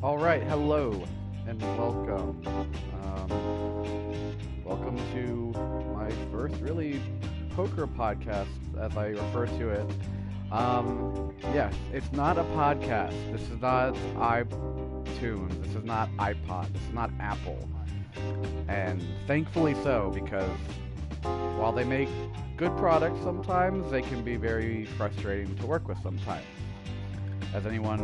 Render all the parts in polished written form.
Alright, hello, and welcome. Welcome to my first really poker podcast, as I refer to it. Yes, it's not a podcast. This is not iTunes. This is not iPod. This is not Apple. And thankfully so, because while they make good products sometimes, they can be very frustrating to work with sometimes. As anyone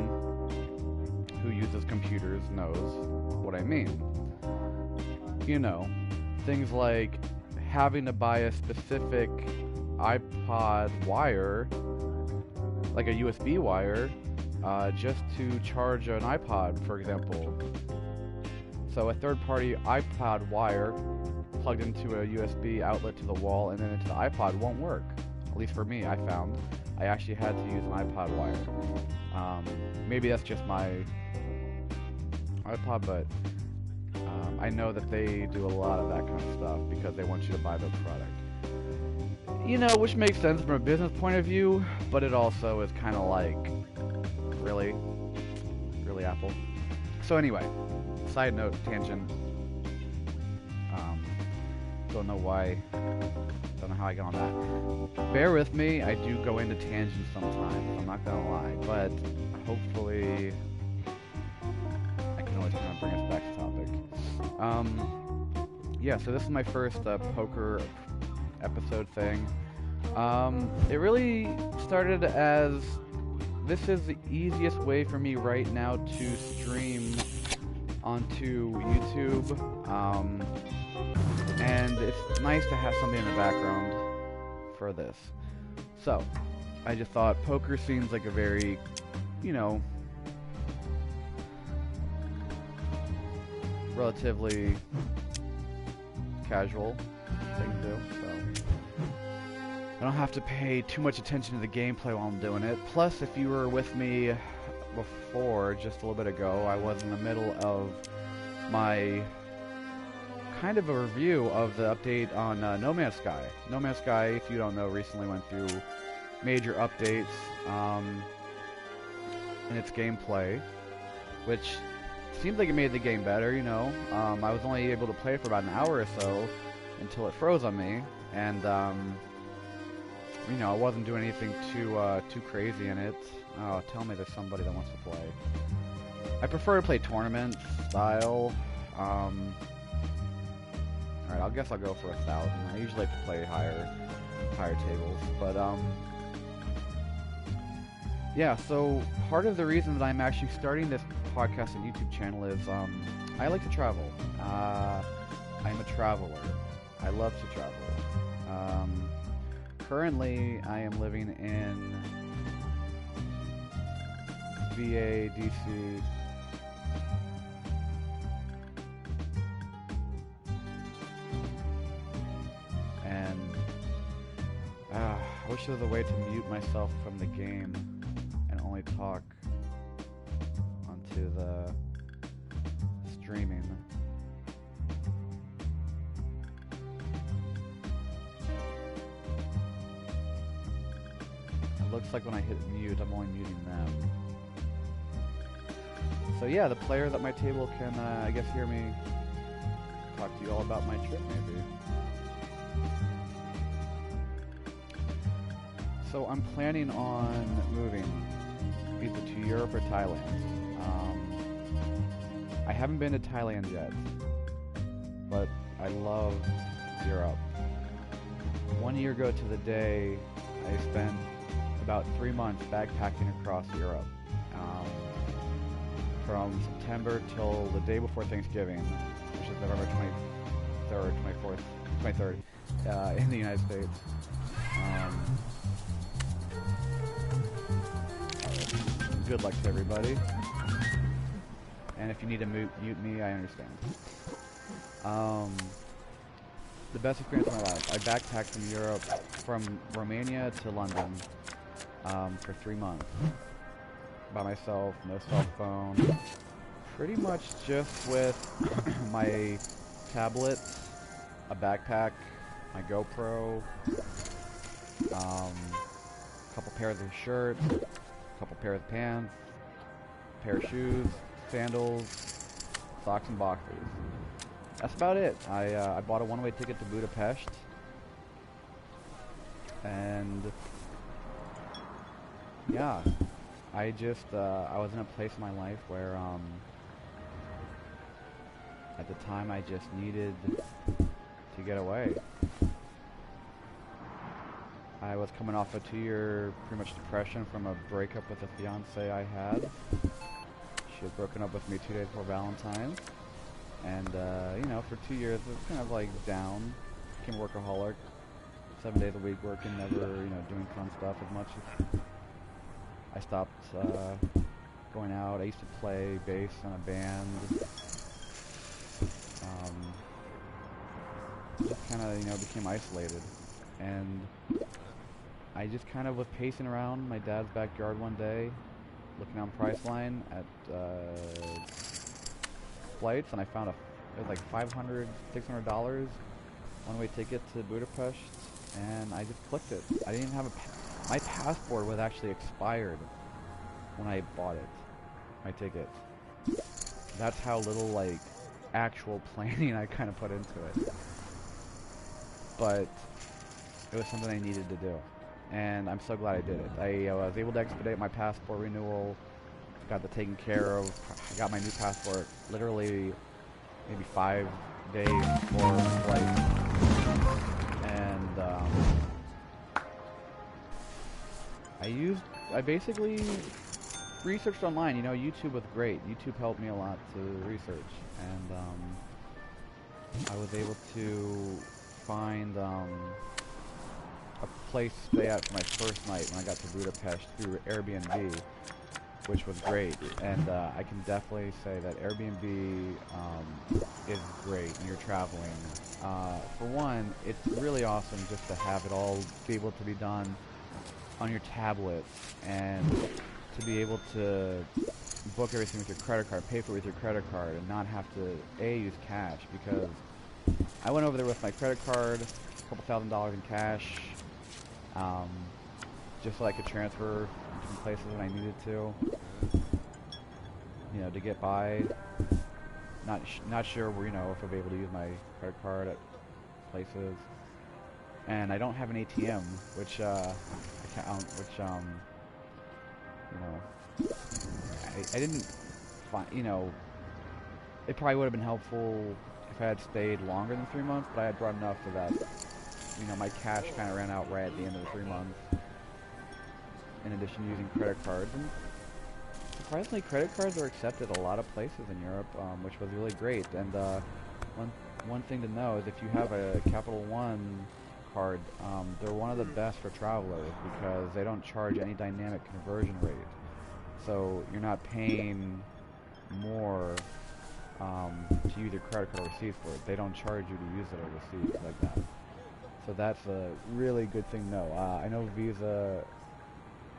who uses computers knows what I mean. You know, things like having to buy a specific iPod wire, like a USB wire, just to charge an iPod, for example. So a third-party iPod wire plugged into a USB outlet to the wall and then into the iPod won't work. At least for me, I found. I actually had to use an iPod wire. Maybe that's just my iPod, but I know that they do a lot of that kind of stuff because they want you to buy their product. You know, which makes sense from a business point of view, but it also is kind of like, really? Really, Apple? So anyway, side note, tangent. Don't know why, don't know how I got on that. Bear with me, I do go into tangents sometimes, I'm not gonna lie, but hopefully I can always kind of bring us back to topic. Yeah, so this is my first poker episode thing. It really started as this is the easiest way for me right now to stream onto YouTube, and it's nice to have something in the background for this. So, I just thought poker seems like a very, you know, relatively casual thing to do, so I don't have to pay too much attention to the gameplay while I'm doing it. Plus, if you were with me before, just a little bit ago, I was in the middle of my kind of a review of the update on No Man's Sky. No Man's Sky, if you don't know, recently went through major updates in its gameplay, which seems like it made the game better, you know. I was only able to play it for about an hour or so until it froze on me, and you know, I wasn't doing anything too crazy in it. Oh, tell me there's somebody that wants to play. I prefer to play tournament style. Alright, I guess I'll go for 1,000. I usually like to play higher tables, but yeah, so part of the reason that I'm actually starting this podcast and YouTube channel is I like to travel. I'm a traveler. I love to travel. Currently, I am living in VA, DC. And I wish there was a way to mute myself from the game and only talk onto the streaming. It looks like when I hit mute, I'm only muting them. So yeah, the players at my table can, I guess, hear me talk to you all about my trip, maybe. So I'm planning on moving either to Europe or Thailand. I haven't been to Thailand yet, but I love Europe. 1 year ago to the day, I spent about 3 months backpacking across Europe. From September till the day before Thanksgiving, which is November 23rd, 24th, 23rd, in the United States. Good luck to everybody. And if you need to mute me, I understand. The best experience of my life. I backpacked from Europe, from Romania to London, for 3 months. By myself, no cell phone. Pretty much just with my tablet, a backpack, my GoPro, a couple pairs of shirts, couple pairs of pants, pair of shoes, sandals, socks, and boxers. That's about it. I bought a one-way ticket to Budapest, and yeah, I was in a place in my life where at the time I just needed to get away. I was coming off a 2-year pretty much depression from a breakup with a fiance I had. She had broken up with me 2 days before Valentine's, and you know, for 2 years it was kind of like down, became a workaholic, 7 days a week working, never, you know, doing fun stuff as much as I stopped going out. I used to play bass in a band. Just kind of, you know, became isolated, and I just kind of was pacing around my dad's backyard one day, looking on Priceline at flights, and I found it was like $500, $600 one-way ticket to Budapest, and I just clicked it. I didn't even have my passport was actually expired when I bought it, my ticket. That's how little, like, actual planning I kind of put into it. But it was something I needed to do, and I'm so glad I did it. I was able to expedite my passport renewal, got that taken care of. I got my new passport literally maybe 5 days before the flight, and I basically researched online. You know, YouTube was great. YouTube helped me a lot to research, and I was able to find a place to stay at for my first night when I got to Budapest through Airbnb, which was great. And I can definitely say that Airbnb is great when you're traveling. For one, it's really awesome just to have it all be able to be done on your tablet, and to be able to book everything with your credit card, pay for it with your credit card, and not have to use cash, because I went over there with my credit card, a couple $1,000s in cash, just so I could transfer from places when I needed to, you know, to get by. Not sure where, you know, if I'll be able to use my credit card at places, and I don't have an ATM, which you know, I didn't find, you know, it probably would have been helpful if I had stayed longer than 3 months, but I had brought enough so that, you know, my cash kind of ran out right at the end of the 3 months, in addition to using credit cards. And surprisingly, credit cards are accepted a lot of places in Europe, which was really great. And one thing to know is if you have a Capital One card, they're one of the best for travelers because they don't charge any dynamic conversion rate. So you're not paying more to use your credit card receipts for it. They don't charge you to use it overseas like that. So that's a really good thing to know. I know Visa,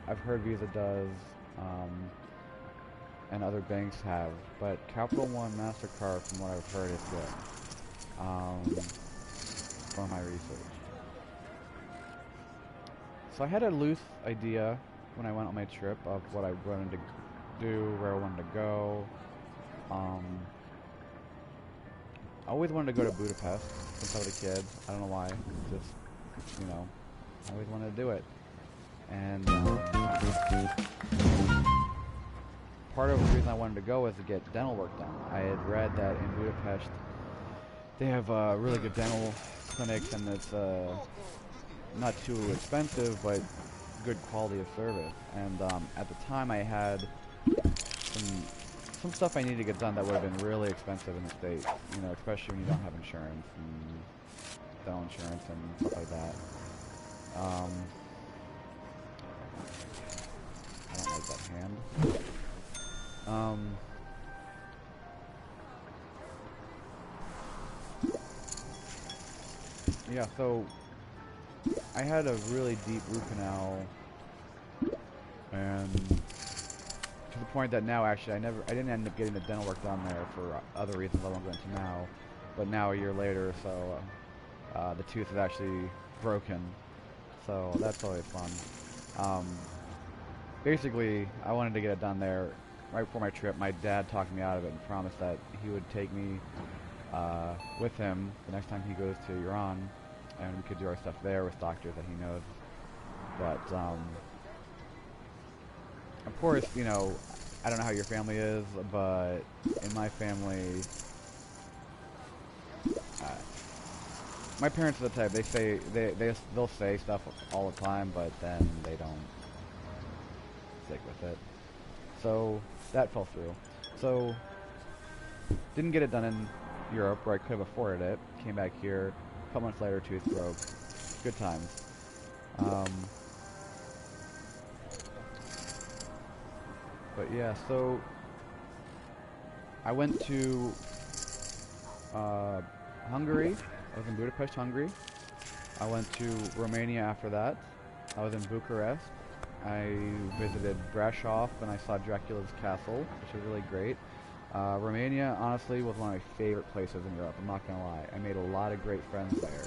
I've heard Visa does, and other banks have, but Capital One MasterCard, from what I've heard, is good, from my research. So I had a loose idea when I went on my trip of what I wanted to do, where I wanted to go. I always wanted to go to Budapest since I was a kid. I don't know why. Just, you know, I always wanted to do it. And part of the reason I wanted to go was to get dental work done. I had read that in Budapest they have really good dental clinics, and it's not too expensive, but good quality of service. And at the time I had some stuff I needed to get done that would have been really expensive in the States, you know, especially when you don't have insurance and dental insurance and stuff like that. I don't like that hand. Yeah, so I had a really deep root canal, and to the point that now actually I didn't end up getting the dental work done there for other reasons I won't go into now. But now, a year later, so the tooth is actually broken, so that's always fun. Basically, I wanted to get it done there right before my trip, my dad talked me out of it and promised that he would take me with him the next time he goes to Iran, and we could do our stuff there with doctors that he knows. But of course, you know, I don't know how your family is, but in my family, my parents are the type, they'll say stuff all the time, but then they don't stick with it. So that fell through. So didn't get it done in Europe where I could have afforded it. Came back here, a couple months later, tooth broke. Good times. But yeah, so I went to Hungary. I was in Budapest, Hungary. I went to Romania after that. I was in Bucharest. I visited Brasov and I saw Dracula's castle, which was really great. Romania, honestly, was one of my favorite places in Europe, I'm not gonna lie. I made a lot of great friends there.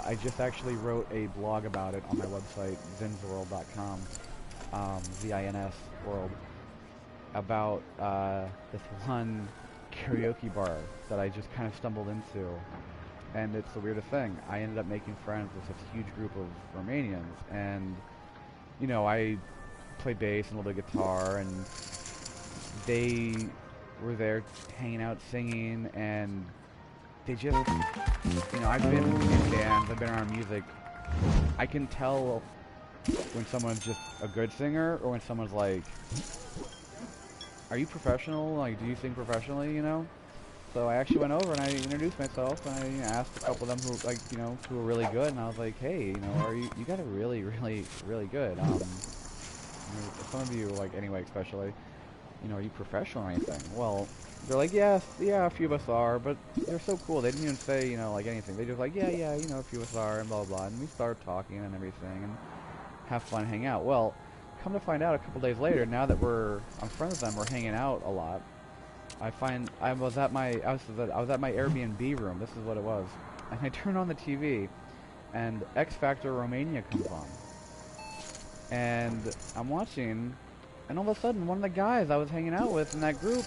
I just actually wrote a blog about it on my website, zinsworld.com, Z-I-N-S world, about this one karaoke bar that I just kind of stumbled into. And it's the weirdest thing. I ended up making friends with this huge group of Romanians, and you know, I play bass and a little bit of guitar, and they were there hanging out, singing, and they just, you know, I've been in bands, I've been around music. I can tell when someone's just a good singer, or when someone's like, are you professional? Like, do you sing professionally, you know? So I actually went over and I introduced myself, and I asked a couple of them who, like, you know, who were really good, and I was like, hey, you know, you guys are really, really, really good. You know, some of you, like, anyway, especially, you know, are you professional or anything? Well, they're like, yes, yeah, a few of us are, but they're so cool. They didn't even say, you know, like, anything. They just like, yeah, you know, a few of us are, and blah, blah, blah. And we started talking and everything, and have fun, hang out. Well, come to find out a couple days later, now that I'm friends with them, we're hanging out a lot. I was at my Airbnb room. This is what it was, and I turned on the TV, and X Factor Romania comes on, and I'm watching, and all of a sudden, one of the guys I was hanging out with in that group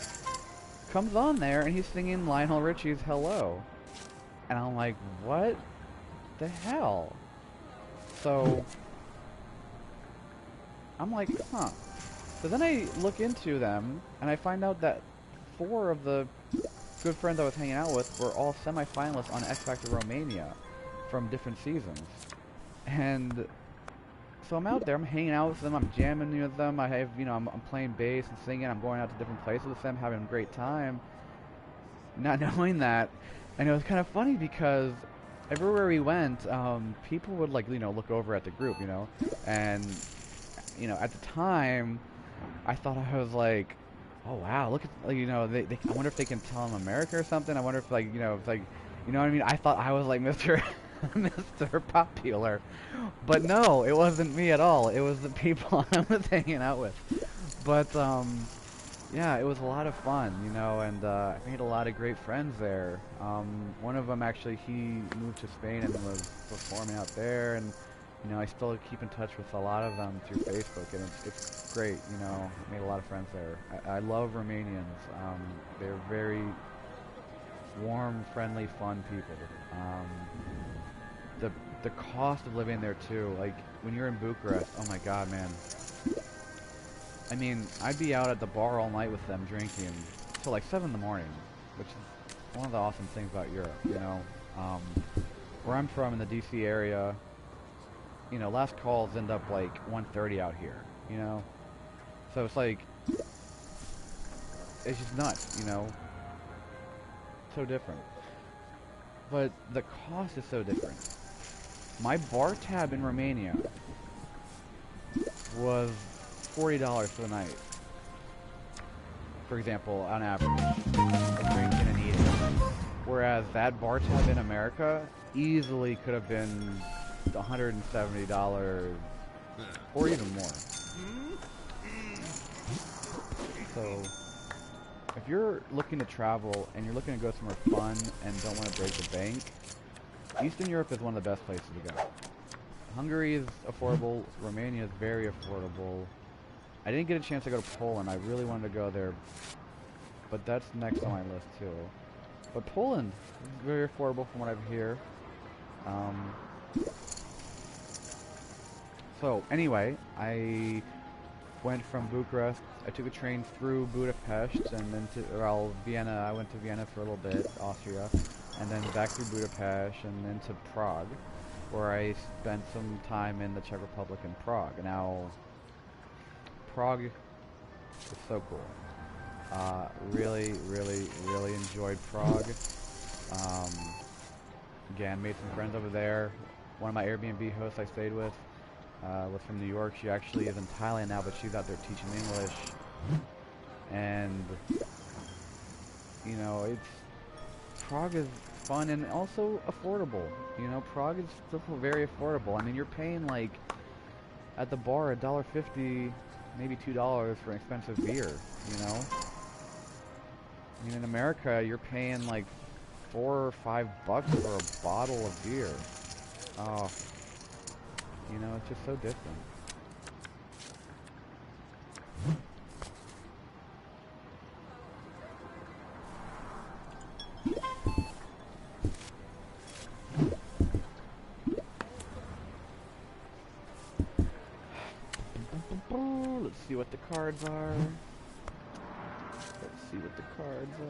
comes on there, and he's singing Lionel Richie's "Hello," and I'm like, what the hell? So I'm like, huh. So then I look into them, and I find out that 4 of the good friends I was hanging out with were all semi-finalists on X Factor Romania from different seasons. And so I'm out there, I'm hanging out with them, I'm jamming with them, I have, you know, I'm playing bass and singing, I'm going out to different places with them, having a great time, not knowing that. And it was kind of funny because everywhere we went, people would, like, you know, look over at the group, you know, and, you know, at the time, I thought I was like, oh wow, look at, like, you know, I wonder if they can tell I'm American or something. I wonder if, like, you know, it's like, you know what I mean? I thought I was like Mr. Mr. Popular, but no, it wasn't me at all. It was the people I was hanging out with. But yeah, it was a lot of fun, you know, and I made a lot of great friends there. One of them actually, he moved to Spain and was performing out there, and you know, I still keep in touch with a lot of them through Facebook, and it's great, you know. I made a lot of friends there. I love Romanians. They're very warm, friendly, fun people. The cost of living there too, like when you're in Bucharest, oh my god, man. I mean, I'd be out at the bar all night with them drinking till like 7 in the morning, which is one of the awesome things about Europe, you know. Where I'm from in the DC area, you know, last calls end up like 1:30 out here, you know? So it's like, it's just nuts, you know? So different. But the cost is so different. My bar tab in Romania was $40 for the night. For example, on average, drinking and eating. Whereas that bar tab in America easily could have been $170 or even more. So if you're looking to travel and you're looking to go somewhere fun and don't want to break the bank, Eastern Europe is one of the best places to go. Hungary is affordable, Romania is very affordable, I didn't get a chance to go to Poland. I really wanted to go there, but that's next on my list too. But Poland is very affordable from what I hear. So anyway, I went from Bucharest. I took a train through Budapest and then to Vienna. I went to Vienna for a little bit, Austria, and then back through Budapest and then to Prague, where I spent some time in the Czech Republic and Prague. Now, Prague is so cool. Really, really, really enjoyed Prague. Again, made some friends over there. One of my Airbnb hosts I stayed with was from New York. She actually is in Thailand now, but she's out there teaching English. And, you know, Prague is fun and also affordable. You know, Prague is still very affordable. I mean, you're paying, like, at the bar $1.50, maybe $2 for an expensive beer, you know? I mean, in America, you're paying, like, $4 or $5 for a bottle of beer. Oh, you know, it's just so different. Let's see what the cards are. Let's see what the cards are.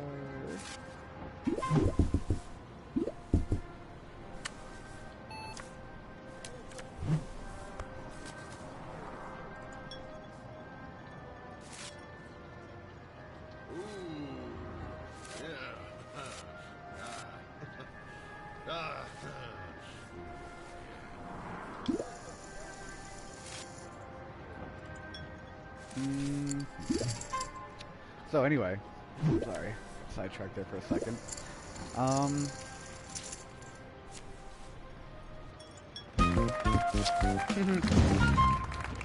So anyway, sorry, sidetracked there for a second.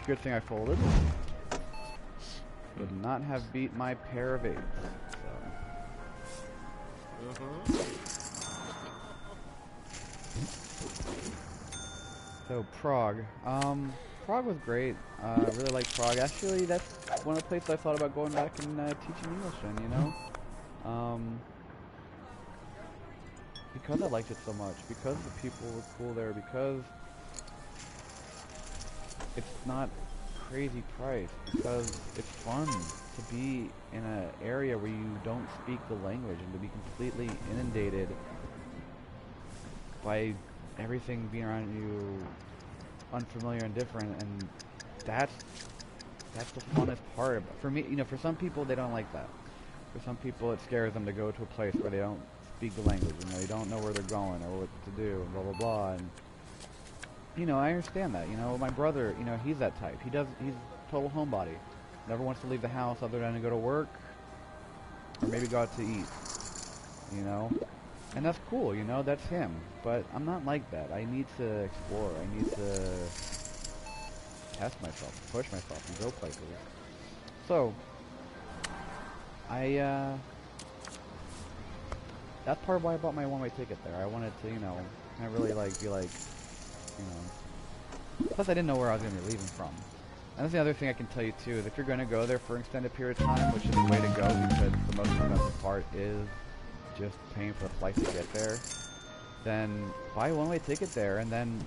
Good thing I folded. Would not have beat my pair of eights. So Prague. Prague was great. I really liked Prague. Actually, that's one of the places I thought about going back and teaching English in, you know? Because I liked it so much, because the people were cool there, because it's not crazy price, because it's fun to be in an area where you don't speak the language and to be completely inundated by everything being around you unfamiliar and different, and that's the funnest part. For me, you know, for some people they don't like that. For some people it scares them to go to a place where they don't speak the language, you know, they don't know where they're going or what to do, and blah blah blah. And you know, I understand that. You know, my brother, you know, he's that type. He's a total homebody. Never wants to leave the house other than to go to work or maybe go out to eat. You know? And that's cool, you know, that's him. But I'm not like that. I need to explore. I need to test myself, push myself, and go places. So, that's part of why I bought my one-way ticket there. I wanted to, you know, kind of really, like, be like, you know. Plus, I didn't know where I was going to be leaving from. And that's the other thing I can tell you, too, is if you're going to go there for an extended period of time, which is the way to go, because the most expensive part is just paying for the flight to get there, then buy a one-way ticket there, and then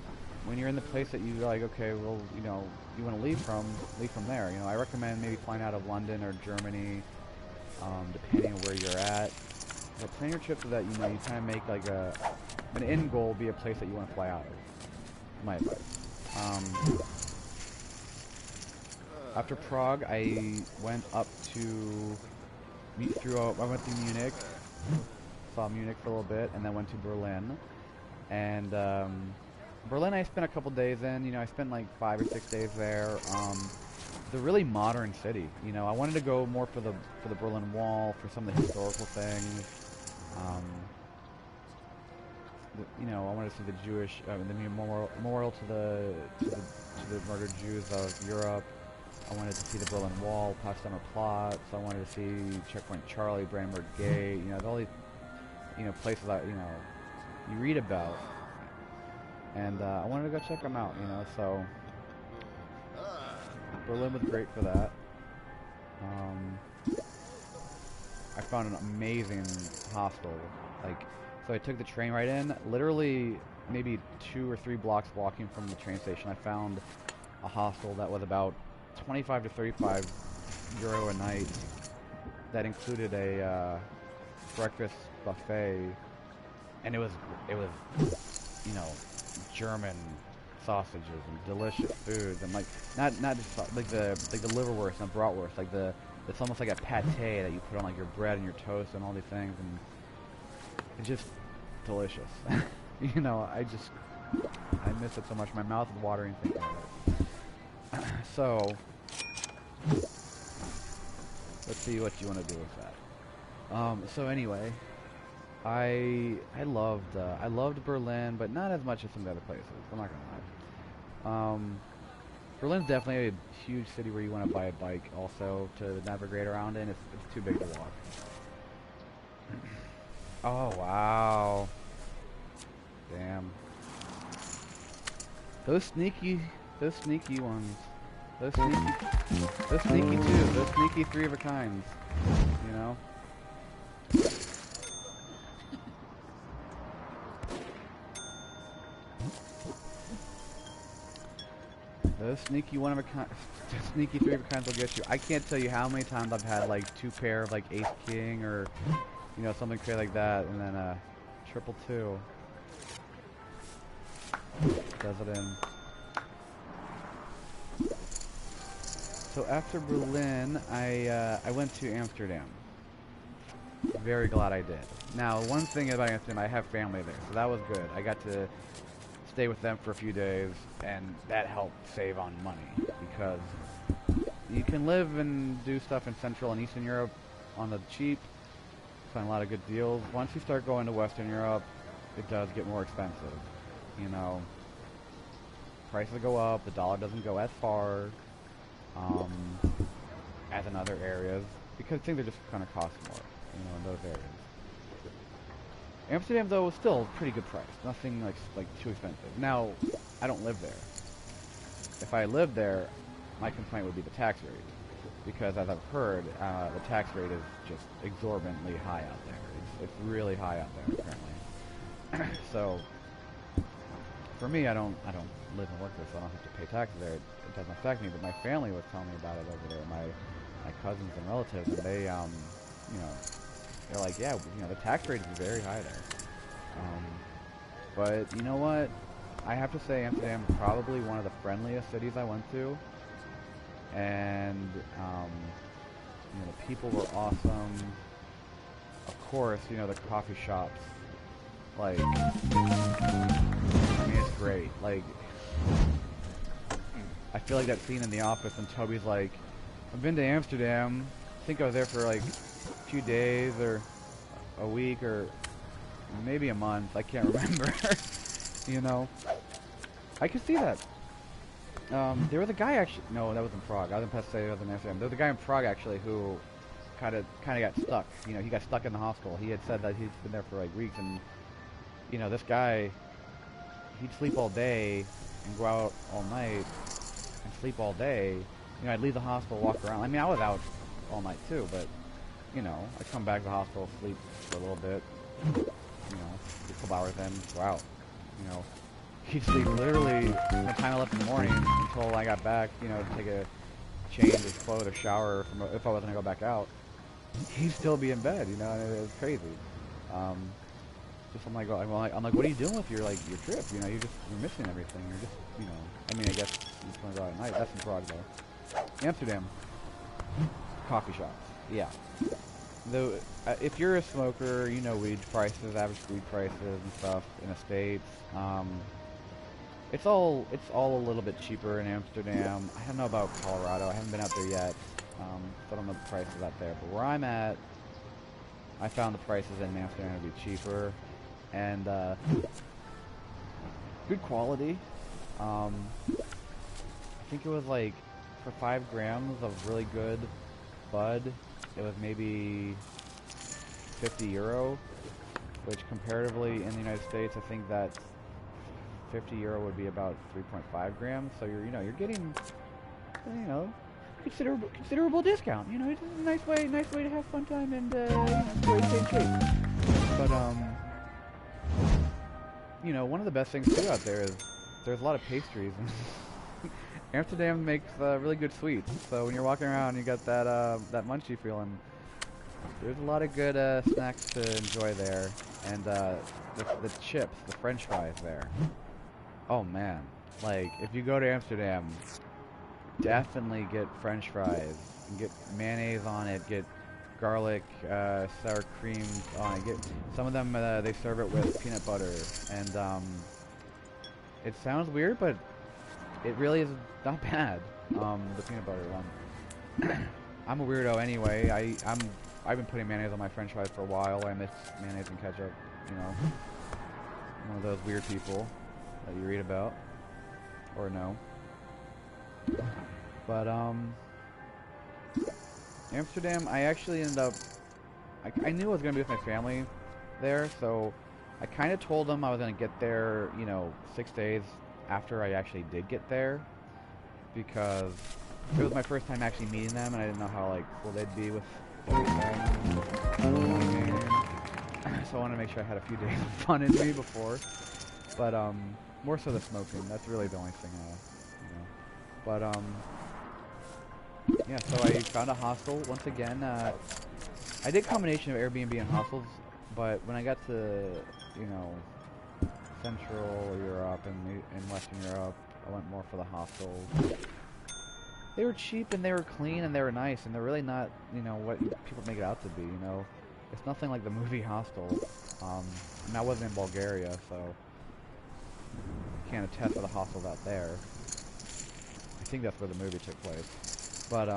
when you're in the place that you're like, okay, well, you know, you want to leave from there. You know, I recommend maybe flying out of London or Germany, depending on where you're at. But plan your trip so that, you know, you kind of make like an end goal be a place that you want to fly out of. My advice. After Prague, I went up to I went to Munich. Saw Munich for a little bit, and then went to Berlin. And Berlin I spent a couple days in. You know, I spent like 5 or 6 days there. It's a really modern city. You know, I wanted to go more for the Berlin Wall, for some of the historical things. You know, I wanted to see the Jewish, the memorial to the murdered Jews of Europe. I wanted to see the Berlin Wall, Potsdamer Platz. I wanted to see Checkpoint Charlie, Brandenburg Gate. You know, all these, you know, places that, you know, you read about. And I wanted to go check them out. You know, so Berlin was great for that. I found an amazing hostel. Like, so I took the train right in. Literally, maybe 2 or 3 blocks walking from the train station, I found a hostel that was about 25 to 35 euro a night. That included a breakfast buffet, and it was you know, German sausages and delicious foods, and like not just like the liverwurst and bratwurst, like it's almost like a pate that you put on like your bread and your toast and all these things, and it's just delicious. You know, I miss it so much. My mouth is watering thinking of it. So let's see what you want to do with that. So anyway, I loved Berlin, but not as much as some of the other places. I'm not gonna lie. Berlin's definitely a huge city where you want to buy a bike also to navigate around in. It's too big to walk. Oh wow. Damn. Those sneaky ones. Those sneaky two. Those sneaky 3 of a kinds. You know? Those sneaky 1 of a kind, sneaky 3 of a kinds will get you. I can't tell you how many times I've had like 2 pair of like ace king or, you know, something crazy like that, and then triple 2 does it in. So after Berlin, I went to Amsterdam. Very glad I did. Now, one thing about Amsterdam, I have family there, so that was good. I got to stay with them for a few days, and that helped save on money, because you can live and do stuff in Central and Eastern Europe on the cheap, find a lot of good deals. Once you start going to Western Europe, it does get more expensive. You know, prices go up, the dollar doesn't go as far as in other areas, because things are just kind of cost more, you know, in those areas. Amsterdam, though, was still a pretty good price. Nothing like too expensive. Now, I don't live there. If I lived there, my complaint would be the tax rate, because as I've heard, the tax rate is just exorbitantly high out there. It's really high out there apparently. So, for me, I don't live and work there, so I don't have to pay taxes there. It doesn't affect me. But my family was telling me about it over there. My cousins and relatives, and they, you know, they're like, yeah, you know, the tax rate is very high there. But you know what? I have to say Amsterdam is probably one of the friendliest cities I went to. And, you know, the people were awesome. Of course, you know, the coffee shops. Like, I mean, it's great. Like, I feel like that scene in The Office when Toby's like, I've been to Amsterdam. I think I was there for like a few days or a week or maybe a month. I can't remember. You know, I could see that. There was a guy actually. No, that was in Prague. I was in Pesce, I was in Amsterdam. There was a guy in Prague actually who kind of got stuck. You know, he got stuck in the hostel. He had said that he's been there for like weeks, and you know, this guy, he'd sleep all day and go out all night and sleep all day. You know, I'd leave the hostel, walk around. I mean, I was out all night too, but you know, I'd come back to the hostel, sleep for a little bit. You know, a couple hours in, go out. You know, he'd sleep literally from the time I left in the morning until I got back. You know, to take a change his clothes or shower if I wasn't gonna go back out. He'd still be in bed. You know, and it was crazy. Just I'm like, what are you doing with your trip? You know, you're missing everything. You're just, you know, I mean, I guess you just want to go out at night. That's in Prague though. Amsterdam, coffee shops. Yeah. Though, if you're a smoker, you know weed prices, average weed prices and stuff in the States. It's all a little bit cheaper in Amsterdam. I don't know about Colorado. I haven't been out there yet. So I don't know the prices out there. But where I'm at, I found the prices in Amsterdam to be cheaper and good quality. I think it was like for 5 grams of really good bud, it was maybe 50 euro, which comparatively in the United States, I think that 50 euro would be about 3.5 grams. So you're getting, you know, considerable discount. You know, it's a nice way to have fun time and stay in shape. But you know, one of the best things too out there is there's a lot of pastries. Amsterdam makes really good sweets. So when you're walking around, you got that munchie feeling. There's a lot of good snacks to enjoy there, and the chips, the French fries there. Oh man, like if you go to Amsterdam, definitely get French fries. And get mayonnaise on it. Get garlic, sour cream on it. Get some of them. They serve it with peanut butter, and it sounds weird, but it really is not bad. The peanut butter one. I'm a weirdo anyway. I've been putting mayonnaise on my French fries for a while. I miss mayonnaise and ketchup. You know, one of those weird people that you read about or know. But Amsterdam, I actually ended up. I knew I was gonna be with my family there, so I kind of told them I was gonna get there, you know, 6 days after I actually did get there, because it was my first time actually meeting them, and I didn't know how like cool they'd be with everything. So I wanted to make sure I had a few days of fun in me before, but more so the smoking. That's really the only thing, you know. But yeah. So I found a hostel once again. I did a combination of Airbnb and hostels, but when I got to, you know, Central Europe and Western Europe, I went more for the hostels. They were cheap and they were clean and they were nice, and they're really not, you know, what people make it out to be, you know. It's nothing like the movie Hostel. And I wasn't in Bulgaria, so can't attest to the hostels out there. I think that's where the movie took place. But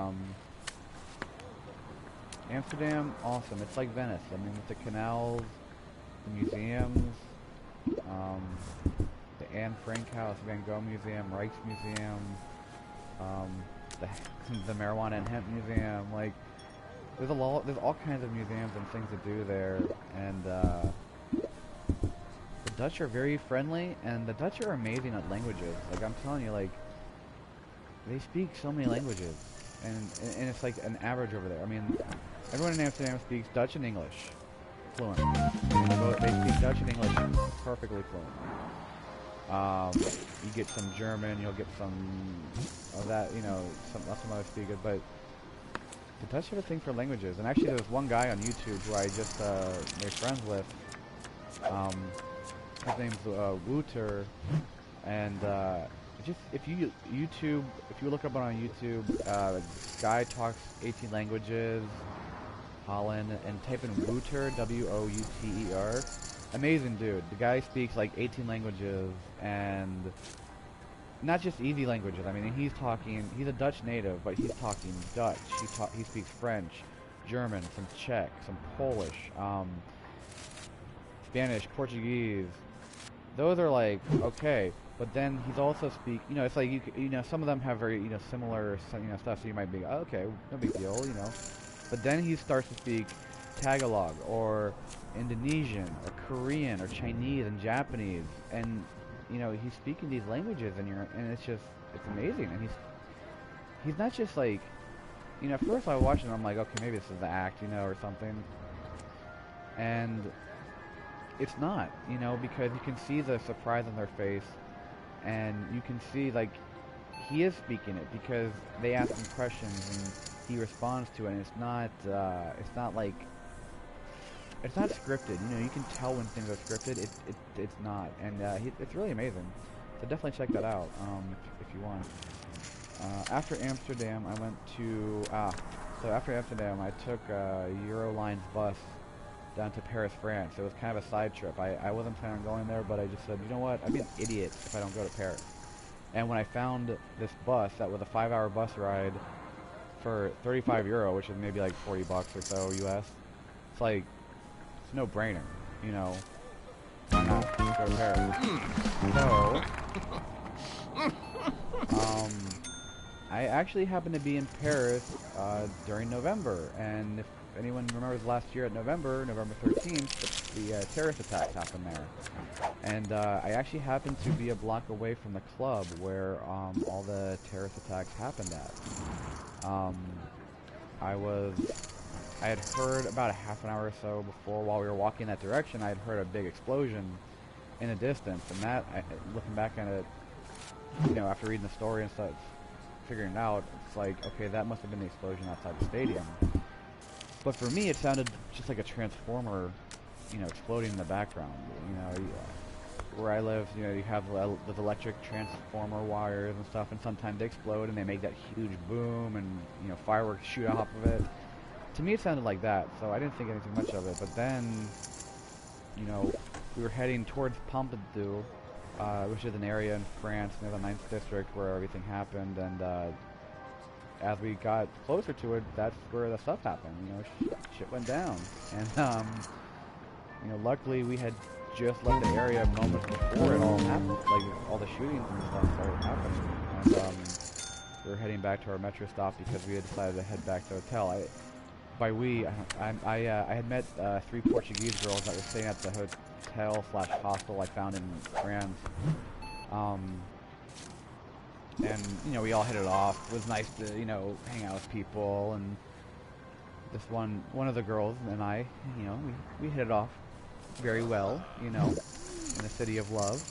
Amsterdam, awesome. It's like Venice. I mean, with the canals, the museums, the Anne Frank House, Van Gogh Museum, Rijksmuseum, the Marijuana and Hemp Museum. Like, there's all kinds of museums and things to do there, and the Dutch are very friendly, and the Dutch are amazing at languages. Like, I'm telling you, like, they speak so many languages, and it's like an average over there. I mean, everyone in Amsterdam speaks Dutch and English fluent. They speak Dutch and English perfectly fluent. You get some German, you'll get some of that, you know, some other speakers, but the Dutch have a thing for languages. And actually, there's one guy on YouTube who I just made friends with. His name's Wouter, and just if you look up on YouTube, guy talks 18 languages, Holland, and type in Wouter, W-O-U-T-E-R. Amazing dude. The guy speaks like 18 languages, and not just easy languages. I mean, he's a Dutch native, but he's talking Dutch. He speaks French, German, some Czech, some Polish, Spanish, Portuguese. Those are like, okay, but then he's also you know, it's like, you know, some of them have very, you know, similar, you know, stuff, so you might be, oh, okay, no big deal, you know. But then he starts to speak Tagalog, or Indonesian, or Korean, or Chinese, and Japanese, and, you know, he's speaking these languages, and it's amazing, and he's not just like, you know, at first I watched him, I'm like, okay, maybe this is the act, you know, or something, and it's not, you know, because you can see the surprise on their face, and you can see, like, he is speaking it, because they ask him questions, and he responds to it, and it's not like, it's not scripted, you know, you can tell when things are scripted, it's not, and it's really amazing, so definitely check that out, if you want. After Amsterdam, I went to, after Amsterdam, I took Euroline's bus down to Paris, France. It was kind of a side trip. I wasn't planning on going there, but I just said, you know what, I'd be an idiot if I don't go to Paris. And when I found this bus that was a 5-hour bus ride for €35, which is maybe like 40 bucks or so US, it's like, it's a no-brainer, you know. Why not go to Paris? So, I actually happened to be in Paris during November, and if anyone remembers last year at November 13th, the terrorist attacks happened there. And I actually happened to be a block away from the club where all the terrorist attacks happened at. Um, I had heard about a half an hour or so before, while we were walking that direction, I had heard a big explosion in the distance, and that, looking back at it, after reading the story and stuff, figuring it out, it's like, okay, that must have been the explosion outside the stadium. But for me, it sounded just like a transformer, exploding in the background. Where I live, you have those electric transformer wires and stuff, and sometimes they explode and they make that huge boom, and fireworks shoot off of it. To me, it sounded like that, so I didn't think anything much of it. But then, we were heading towards Pompidou, which is an area in France near the 9th district where everything happened, and as we got closer to it, that's where the stuff happened. Shit went down, and luckily we had just left the area moments before it all happened, like all the shootings and stuff started happening, and we were heading back to our metro stop because we had decided to head back to the hotel. By we, I had met 3 Portuguese girls that were staying at the hotel/hostel I found in France. And we all hit it off. It was nice to hang out with people, and this one of the girls and I, we hit it off very well, in the city of love.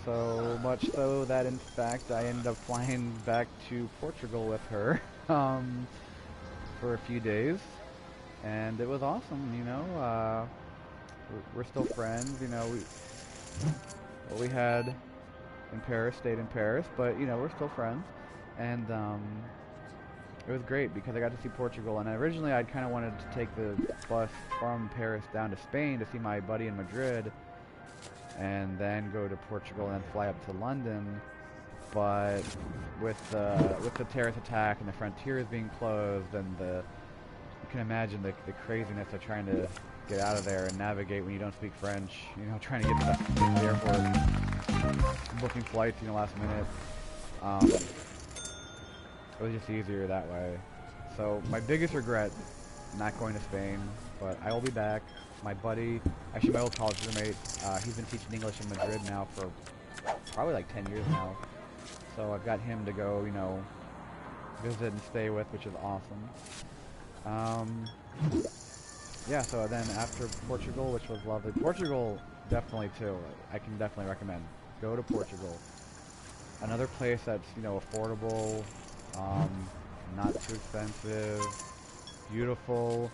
So much so that in fact I ended up flying back to Portugal with her for a few days, and it was awesome. We're still friends. What we had in Paris stayed in Paris, but we're still friends, and it was great because I got to see Portugal. And originally I'd kind of wanted to take the bus from Paris down to Spain to see my buddy in Madrid, and then go to Portugal and then fly up to London. But with the terrorist attack and the frontiers being closed, and you can imagine the craziness of trying to get out of there and navigate when you don't speak French, trying to get to the airport, booking flights, last minute. It was just easier that way. So my biggest regret, not going to Spain, but I will be back. My buddy, actually my old college roommate, he's been teaching English in Madrid now for probably like 10 years now. So I've got him to go, visit and stay with, which is awesome. Yeah, so then after Portugal, which was lovely. Portugal, definitely too. I can definitely recommend. Go to Portugal. Another place that's, affordable, not too expensive, beautiful,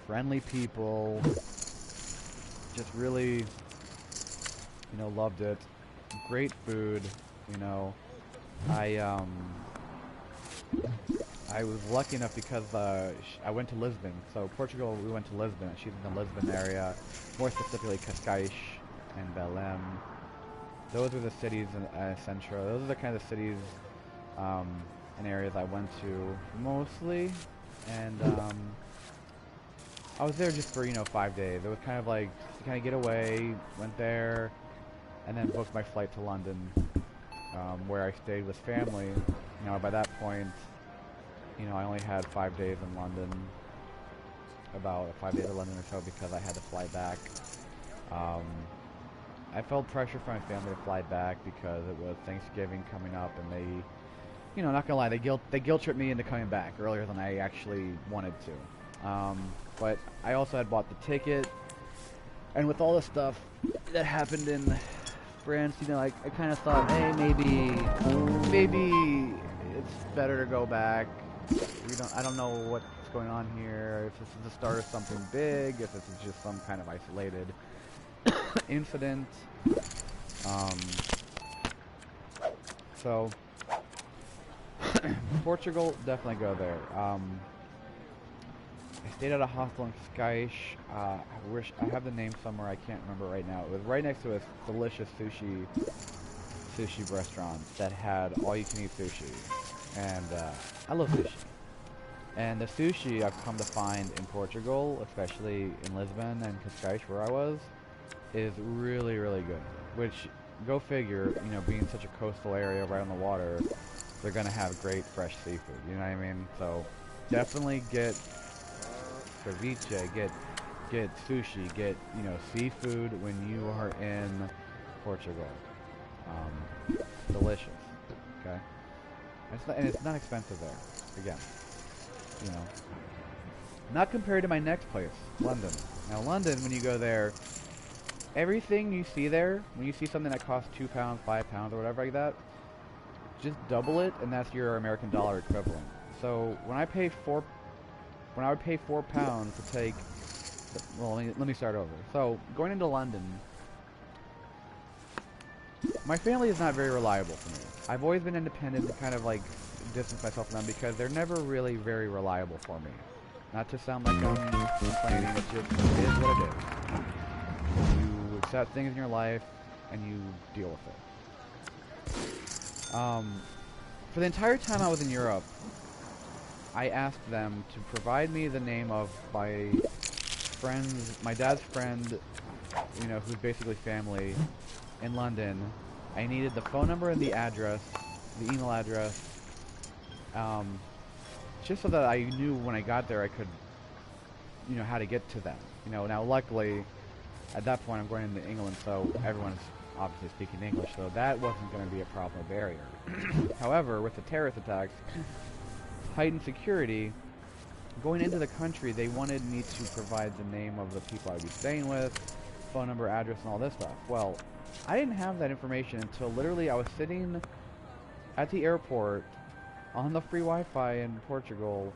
friendly people. Just really, loved it. Great food, I was lucky enough because I went to Lisbon. So Portugal, we went to Lisbon. She's in the Lisbon area, more specifically Cascais and Belém. Those are the cities in Centro. Those are the kind of cities and areas I went to mostly. And I was there just for 5 days. It was kind of like to kind of get away. Went there, and then booked my flight to London, where I stayed with family. By that point, I only had 5 days in London, about 5 days in London or so, because I had to fly back. I felt pressure from my family to fly back because it was Thanksgiving coming up, and they, not gonna lie, they guilt tripped me into coming back earlier than I actually wanted to. But I also had bought the ticket, and with all the stuff that happened in France, I kind of thought, hey, maybe it's better to go back. I don't know what's going on here, if this is the start of something big, if this is just some kind of isolated incident. So Portugal, definitely go there. I stayed at a hostel in Cascais. I wish I have the name somewhere. I can't remember right now. It was right next to a delicious sushi restaurant that had all-you-can-eat sushi, and I love sushi. And the sushi I've come to find in Portugal, especially in Lisbon and Cascais, where I was, is really, really good. Which, go figure, being such a coastal area right on the water, they're gonna have great fresh seafood. You know what I mean? So definitely get ceviche, get sushi, get seafood when you are in Portugal. Delicious. Okay. And it's not expensive there. Again, you know, not compared to my next place, London. Now, London, when you go there, everything you see there, when you see something that costs £2, £5, or whatever like that, just double it, and that's your American dollar equivalent. So when I would pay £4 to take, well, let me start over. So going into London, my family is not very reliable for me. I've always been independent and kind of like distance myself from them because they're never really very reliable for me. Not to sound like I'm complaining, it is what it is. You accept things in your life and you deal with it. For the entire time I was in Europe, I asked them to provide me the name of my dad's friend, you know, who's basically family in London. I needed the phone number and the address, the email address, just so that I knew when I got there I could, you know, how to get to them. You know, now luckily, at that point I'm going into England, so everyone's obviously speaking English, so that wasn't going to be a problem, a barrier. However, with the terrorist attacks, heightened security, going into the country, they wanted me to provide the name of the people I'd be staying with, phone number, address, and all this stuff. Well, I didn't have that information until literally I was sitting at the airport on the free Wi-Fi in Portugal,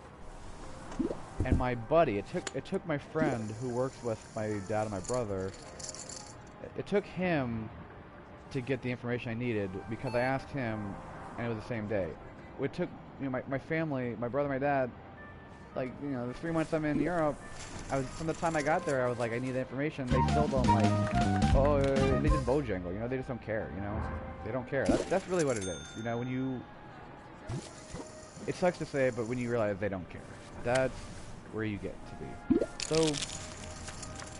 and my buddy, it took my friend who works with my dad and my brother, it took him to get the information I needed because I asked him, and it was the same day. It took, you know, my family, my brother, my dad, like, you know, the 3 months I'm in Europe, from the time I got there, I was like, I need the information. They still don't, like, oh, they just bojangle, you know, they just don't care, you know, they don't care. That's really what it is, you know, when you, it sucks to say, but when you realize they don't care, that's where you get to be. So,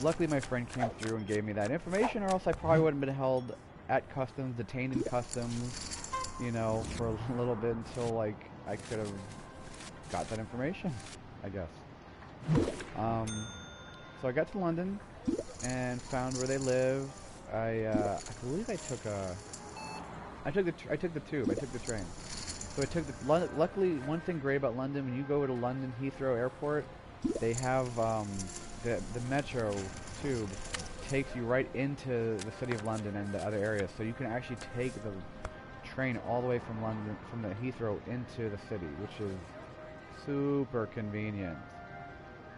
luckily my friend came through and gave me that information, or else I probably would have been held at customs, detained in customs, you know, for a little bit until, like, I could have got that information, I guess. So I got to London and found where they live. I believe I took the tube. I took the train. So I took the. Luckily, one thing great about London, when you go to London Heathrow Airport, they have the metro tube takes you right into the city of London and the other areas, so you can actually take the train all the way from London, from the Heathrow into the city, which is super convenient.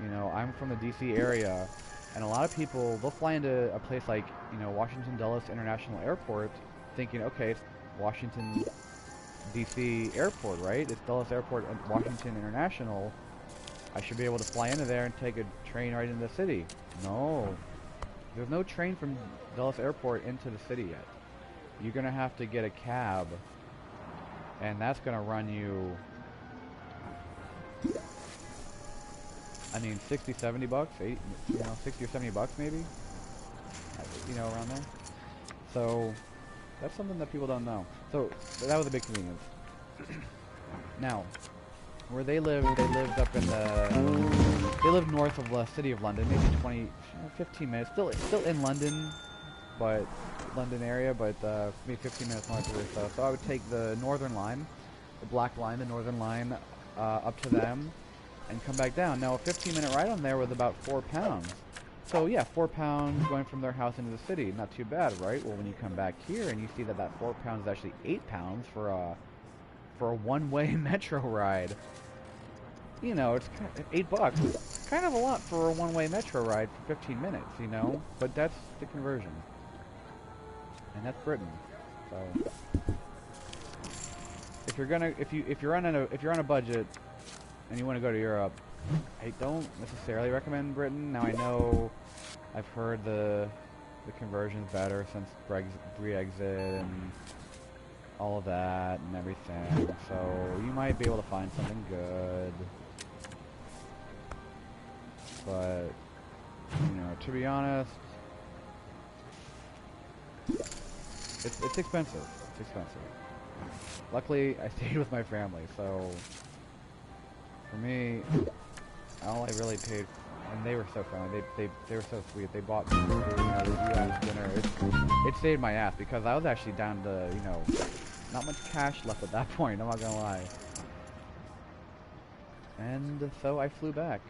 You know, I'm from the DC area, and a lot of people, they'll fly into a place like, you know, Washington Dulles International Airport thinking, okay, it's Washington DC Airport, right? It's Dulles Airport and Washington International. I should be able to fly into there and take a train right into the city. No. There's no train from Dulles Airport into the city yet. You're going to have to get a cab, and that's going to run you, I mean, 60, 70 bucks, you know, 60 or 70 bucks maybe, you know, around there. So that's something that people don't know. So that was a big convenience. Now, where they lived up in they lived north of the city of London, maybe 15 minutes, still in London, but London area, but maybe 15 minutes north of their stuff. So I would take the northern line, the black line, the northern line, up to them, and come back down. Now, a 15-minute ride on there was about £4. So yeah, £4 going from their house into the city, not too bad, right? Well, when you come back here and you see that £4 is actually £8 for a one-way metro ride, you know, it's kind of $8. It's kind of a lot for a one-way metro ride for 15 minutes, you know. But that's the conversion, and that's Britain. So if you're on a budget and you want to go to Europe, I don't necessarily recommend Britain. Now, I know I've heard the conversion's better since Brexit and all of that and everything, so you might be able to find something good. But, you know, to be honest, it's expensive. It's expensive. Luckily, I stayed with my family, so for me, all I really paid, and they were so friendly. They were so sweet. They bought me, you know, the US dinner. It saved my ass because I was actually down to, you know, not much cash left at that point, I'm not gonna lie. And so I flew back.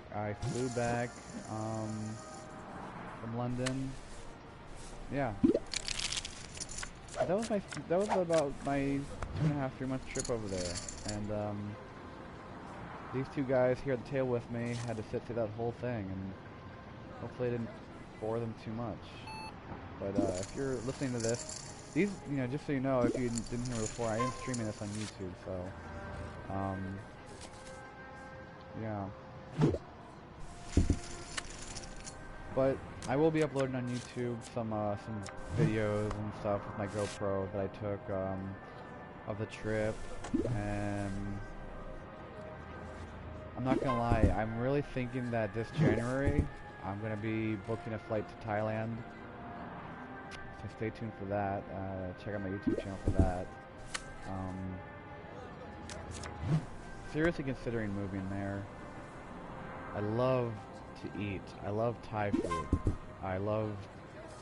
From London. Yeah. That was about my 2.5, 3 month trip over there. And these two guys here at the table with me had to sit through that whole thing, and hopefully it didn't bore them too much. But if you're listening to this, these, you know, just so you know, if you didn't hear before, I am streaming this on YouTube, so yeah. But I will be uploading on YouTube some videos and stuff with my GoPro that I took of the trip, and I'm not gonna lie, I'm really thinking that this January I'm gonna be booking a flight to Thailand. So stay tuned for that. Check out my YouTube channel for that. Seriously considering moving there. I love to eat. I love Thai food. I love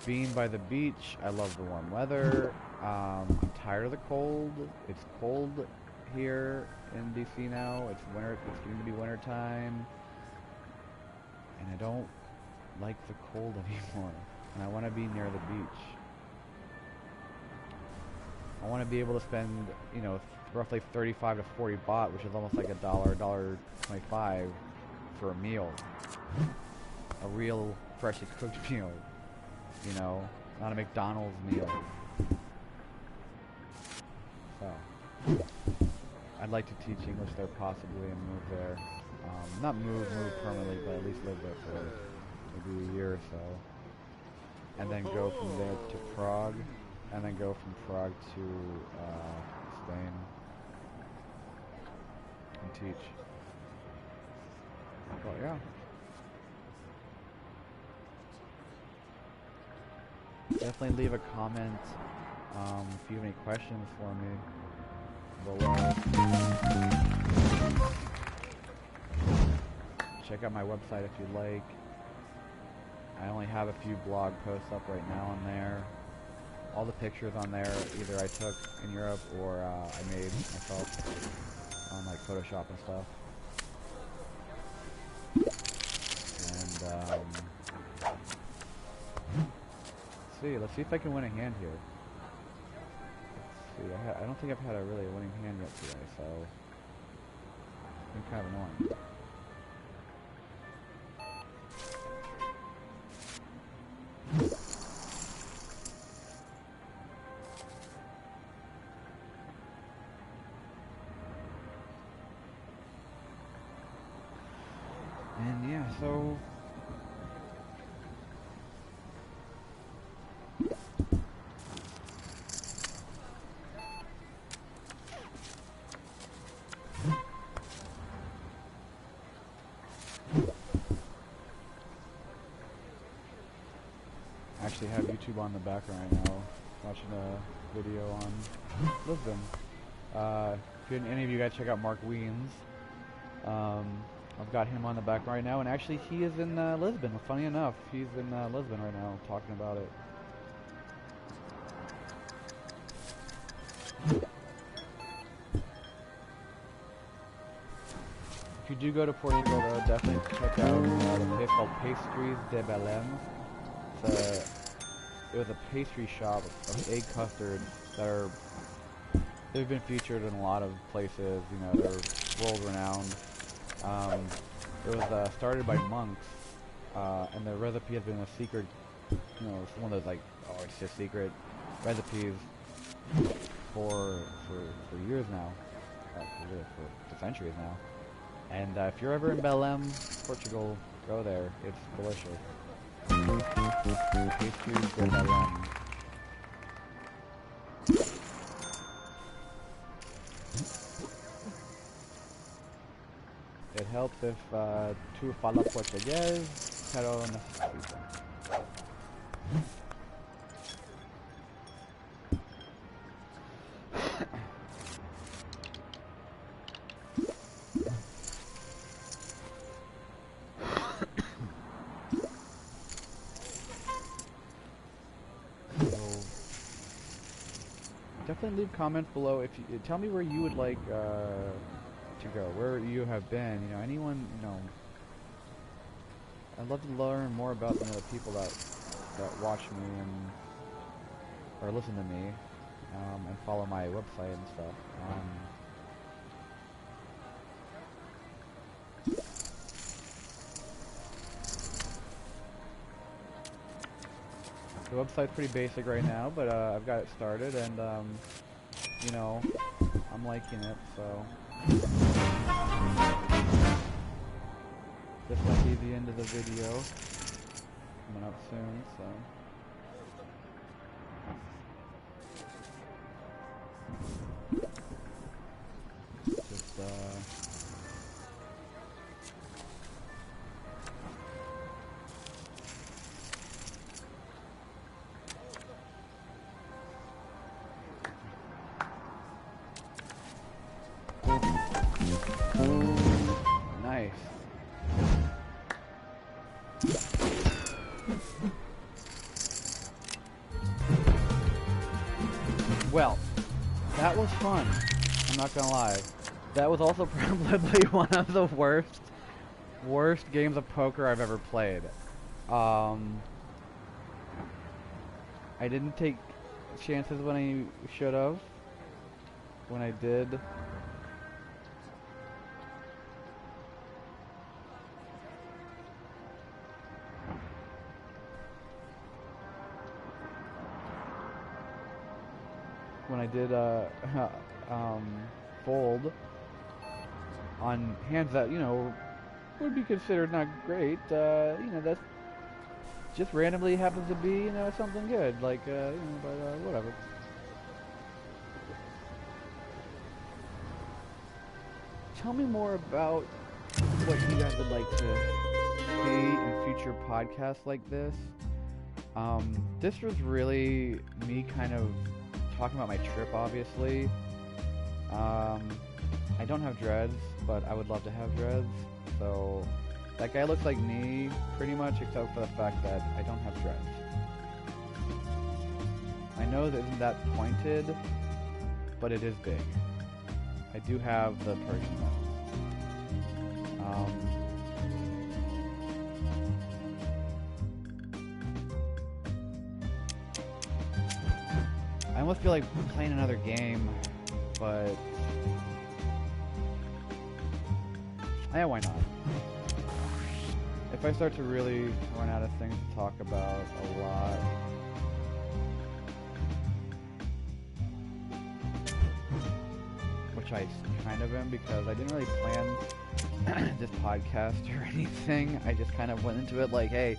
being by the beach. I love the warm weather. I'm tired of the cold. It's cold here in DC now. It's winter. It's getting to be winter time, and I don't like the cold anymore. And I want to be near the beach. I want to be able to spend, you know, roughly 35 to 40 baht, which is almost like $1.25 for a meal. A real freshly cooked meal, you know, not a McDonald's meal. So, I'd like to teach English there possibly and move there. Not move permanently, but at least live there for maybe a year or so. And then go from there to Prague, and then go from Prague to Spain and teach. But yeah. Definitely leave a comment if you have any questions for me below. Check out my website if you'd like. I only have a few blog posts up right now on there. All the pictures on there either I took in Europe or I made myself on like Photoshop and stuff. And let's see if I can win a hand here. Let's see, I don't think I've had a really winning hand yet today, so it's been kind of annoying. And yeah, so I actually have YouTube on the background right now, watching a video on Lisbon. If any of you guys check out Mark Weens, I've got him on the background right now, and actually he is in Lisbon. Funny enough, he's in Lisbon right now talking about it. If you do go to Portugal, though, definitely check out the place called Pastries de Belém. It was a pastry shop of egg custards that they've been featured in a lot of places. You know, they're world renowned. It was started by monks, and the recipe has been a secret. You know, it's one of those like, oh, it's just secret recipes for years now, for centuries now. And if you're ever in Belém, Portugal, go there. It's delicious. Pastries de Belém. It helps if tu fala português, pero necesito. definitely leave comments below. If you tell me where you would like to go, where you have been. You know, anyone. You know, I'd love to learn more about the people that watch me and or listen to me, and follow my website and stuff. The website's pretty basic right now, but I've got it started, and you know, I'm liking it. So this might be the end of the video. Coming up soon, so. Just nice. Well, that was fun. I'm not gonna lie. That was also probably one of the worst games of poker I've ever played. I didn't take chances when I should have. When I did. Fold on hands that, you know, would be considered not great, you know, that just randomly happens to be, you know, something good, like, you know, but, whatever. Tell me more about what you guys would like to see in future podcasts like this. This was really me kind of talking about my trip, obviously. I don't have dreads, but I would love to have dreads. So that guy looks like me pretty much, except for the fact that I don't have dreads. I know that isn't that pointed, but it is big. I do have the Persian ones. I almost feel like playing another game, but yeah, why not? If I start to really run out of things to talk about a lot, which I kind of am, because I didn't really plan this podcast or anything. I just kind of went into it like, hey,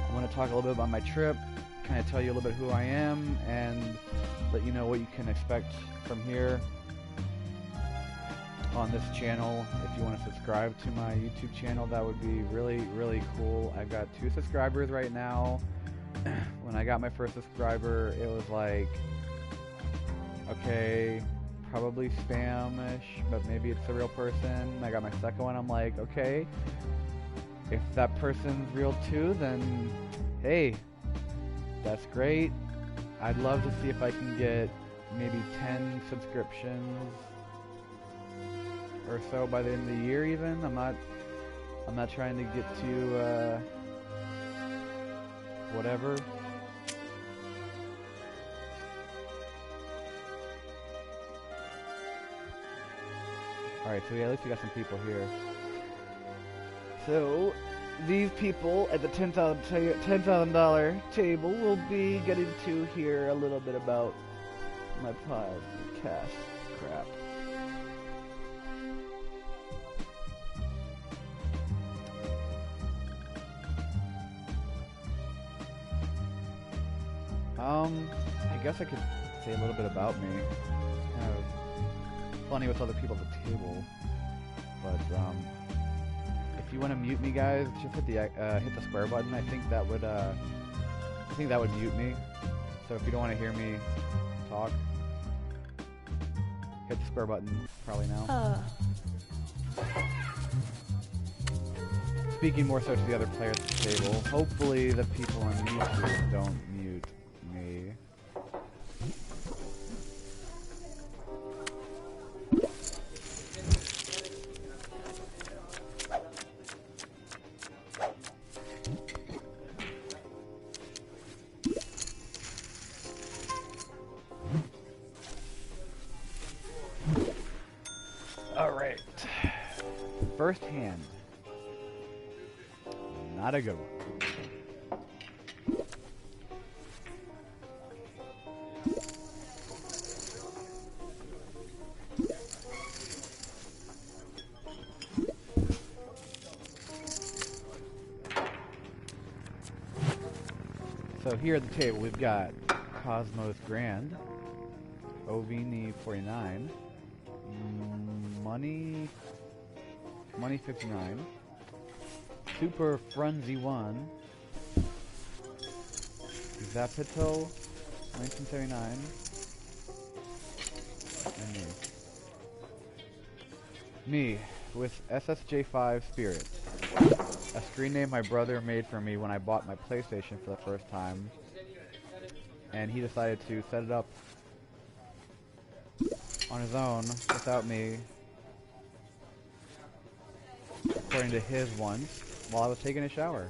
I want to talk a little bit about my trip, kind of tell you a little bit who I am, and let you know what you can expect from here on this channel. If you want to subscribe to my YouTube channel, that would be really, really cool. I've got 2 subscribers right now. When I got my first subscriber, it was like, okay, probably spam-ish, but maybe it's a real person. I got my second one, I'm like, okay, if that person's real too, then hey, that's great. I'd love to see if I can get maybe 10 subscriptions or so by the end of the year even. I'm not trying to get to whatever. Alright, so yeah, at least we got some people here. So these people at the $10,000 table will be getting to hear a little bit about my pile of cash crap. I guess I could say a little bit about me. It's kind of funny with other people at the table, but if you want to mute me, guys, just hit the square button. I think that would mute me. So if you don't want to hear me talk, hit the square button probably now. Speaking more so to the other players at the table, hopefully the people on YouTube don't mute me. Alright. First hand. Not a good one. So here at the table we've got Cosmos Grand, Ovini 49, Money 59, Super Frunzy 1, Zapito 1979, and me. Me, with SSJ5 Spirits. A screen name my brother made for me when I bought my PlayStation for the first time, and he decided to set it up on his own without me, according to his ones, while I was taking a shower.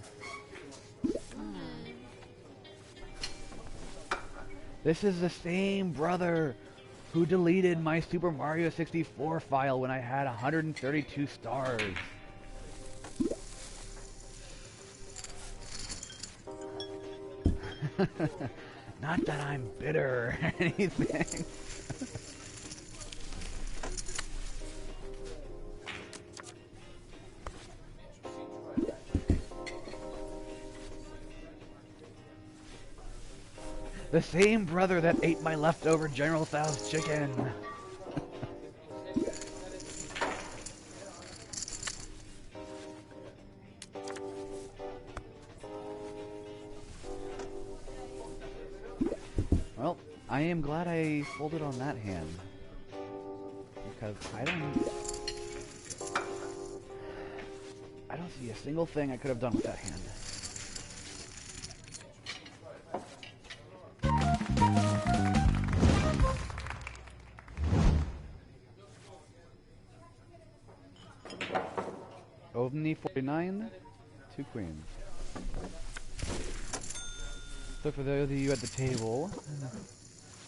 This is the same brother who deleted my Super Mario 64 file when I had 132 stars. Not that I'm bitter or anything. The same brother that ate my leftover General Tso's chicken. Well, I am glad I folded on that hand, because I don't see a single thing I could have done with that hand. Ovni 49, 2 queens. So for those of you at the table,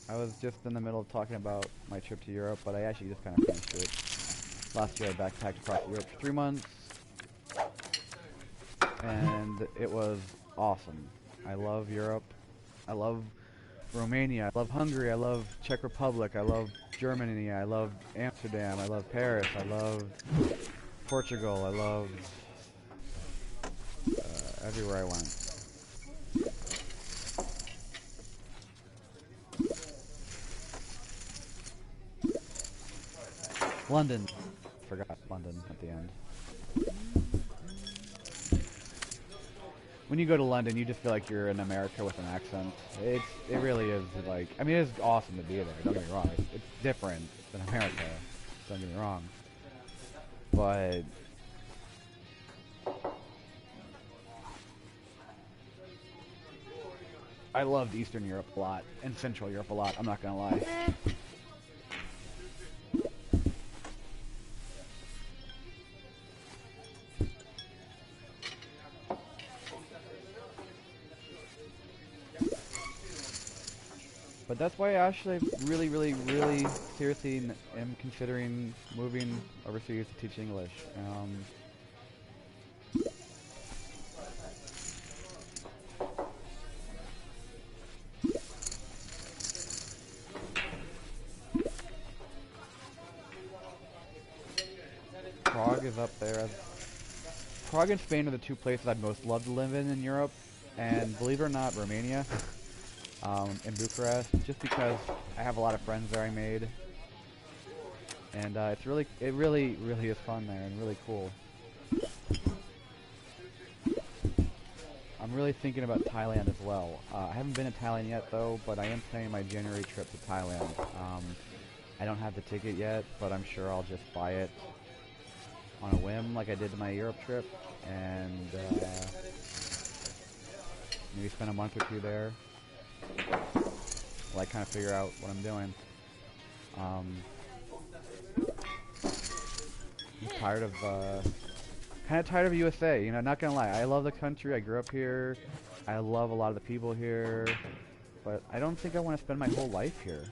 I was just in the middle of talking about my trip to Europe, but I actually just kind of finished it. Last year I backpacked across Europe for 3 months, and it was awesome. I love Europe. I love Romania. I love Hungary. I love Czech Republic. I love Germany. I love Amsterdam. I love Paris. I love Portugal. I love everywhere I went. London. Forgot London at the end. When you go to London, you just feel like you're in America with an accent. It really is like, I mean, it's awesome to be there. Don't get me wrong. It's different than America. Don't get me wrong. But I loved Eastern Europe a lot and Central Europe a lot. I'm not gonna lie. But that's why I actually really seriously am considering moving overseas to teach English. Prague is up there. Prague and Spain are the 2 places I'd most love to live in Europe, and believe it or not, Romania. In Bucharest, just because I have a lot of friends there I made, and it really is fun there and really cool. I'm really thinking about Thailand as well. I haven't been to Thailand yet though, but I am planning my January trip to Thailand. I don't have the ticket yet, but I'm sure I'll just buy it on a whim like I did to my Europe trip, and maybe spend a month or 2 there. Like, kind of figure out what I'm doing. I'm tired of kind of tired of USA. You know, not gonna lie. I love the country. I grew up here. I love a lot of the people here. But I don't think I want to spend my whole life here.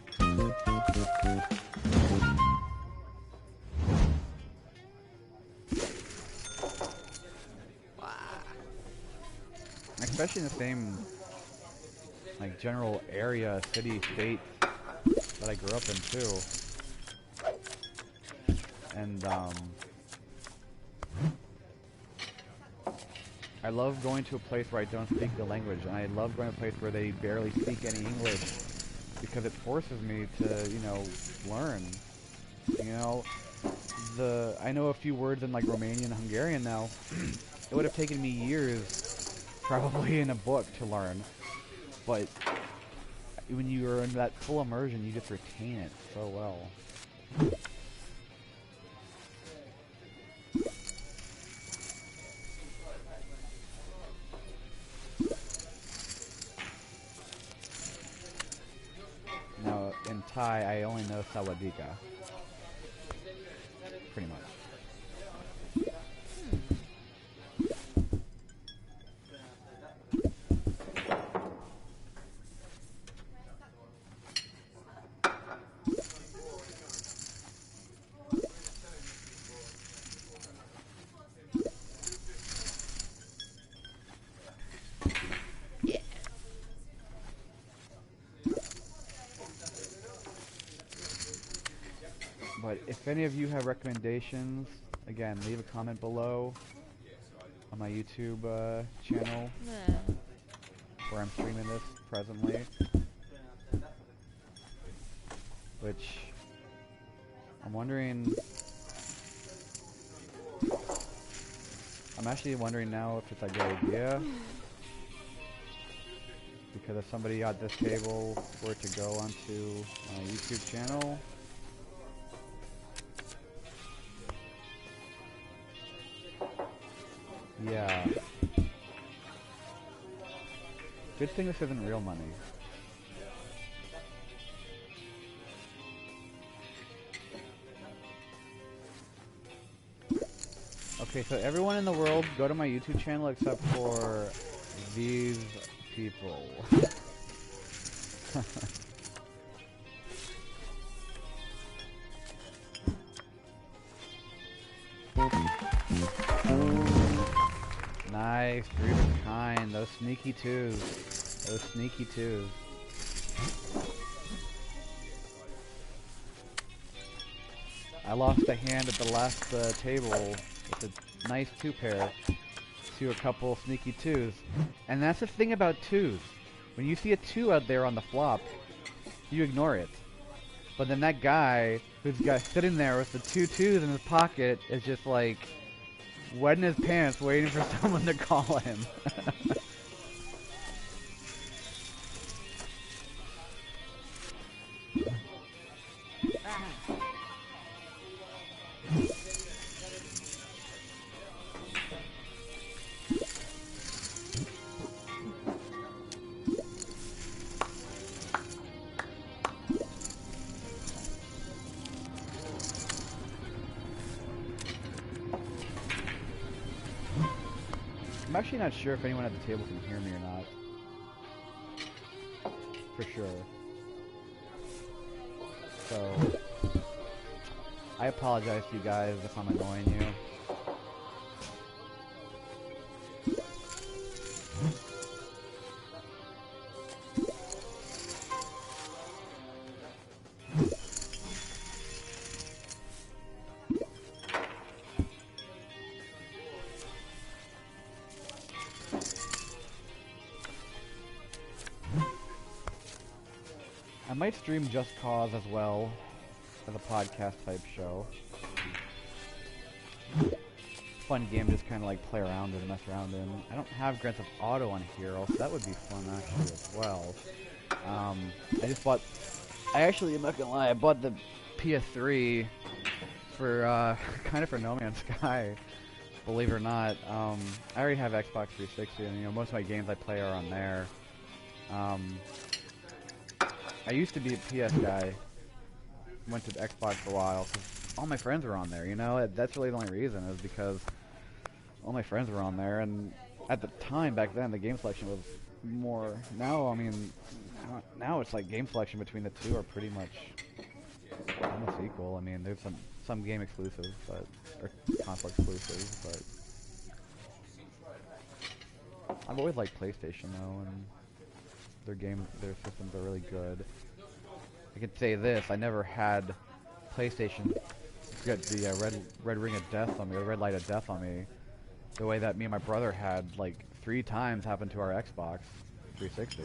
Especially in the same, like, general area, city, state that I grew up in, too. And, I love going to a place where I don't speak the language, and I love going to a place where they barely speak any English, because it forces me to, you know, learn. You know, I know a few words in, like, Romanian and Hungarian now. It would have taken me years, probably in a book, to learn, but when you're in that full immersion, you just retain it so well. Now, in Thai, I only know Sawadika, pretty much. But if any of you have recommendations, again, leave a comment below on my YouTube channel, where I'm streaming this presently. Which, I'm wondering... I'm actually wondering now if it's a good idea. Because if somebody at this table were to go onto my YouTube channel... Yeah. Good thing this isn't real money. Okay, so everyone in the world, go to my YouTube channel except for these people. Nice, 3 of a kind. Those sneaky twos. Those sneaky twos. I lost a hand at the last table with a nice 2-pair to a couple sneaky twos. And that's the thing about twos. When you see a 2 out there on the flop, you ignore it. But then that guy who's sitting there with the 2 twos in his pocket is just like... wetting his pants, waiting for someone to call him. I'm actually not sure if anyone at the table can hear me or not. For sure. So, I apologize to you guys if I'm annoying you. I might stream Just Cause as well, as a podcast type show. Fun game to just kind of like play around with and mess around in. I don't have Grand Theft Auto on here, so that would be fun actually as well. I just bought, I'm not gonna lie, I bought the PS3 for, kind of for No Man's Sky, believe it or not. I already have Xbox 360 and, you know, most of my games I play are on there. I used to be a PS guy, went to Xbox for a while, 'cause all my friends were on there, you know? That's really the only reason, is because all my friends were on there, and at the time back then the game selection was more. Now I mean, now it's like game selection between the two are pretty much almost equal. I mean, there's some game exclusives, but or console exclusives, but I've always liked PlayStation though, and their systems are really good. I could say this: I never had PlayStation get the red ring of death on me, or the red light of death on me, the way that me and my brother had like 3 times happen to our Xbox 360.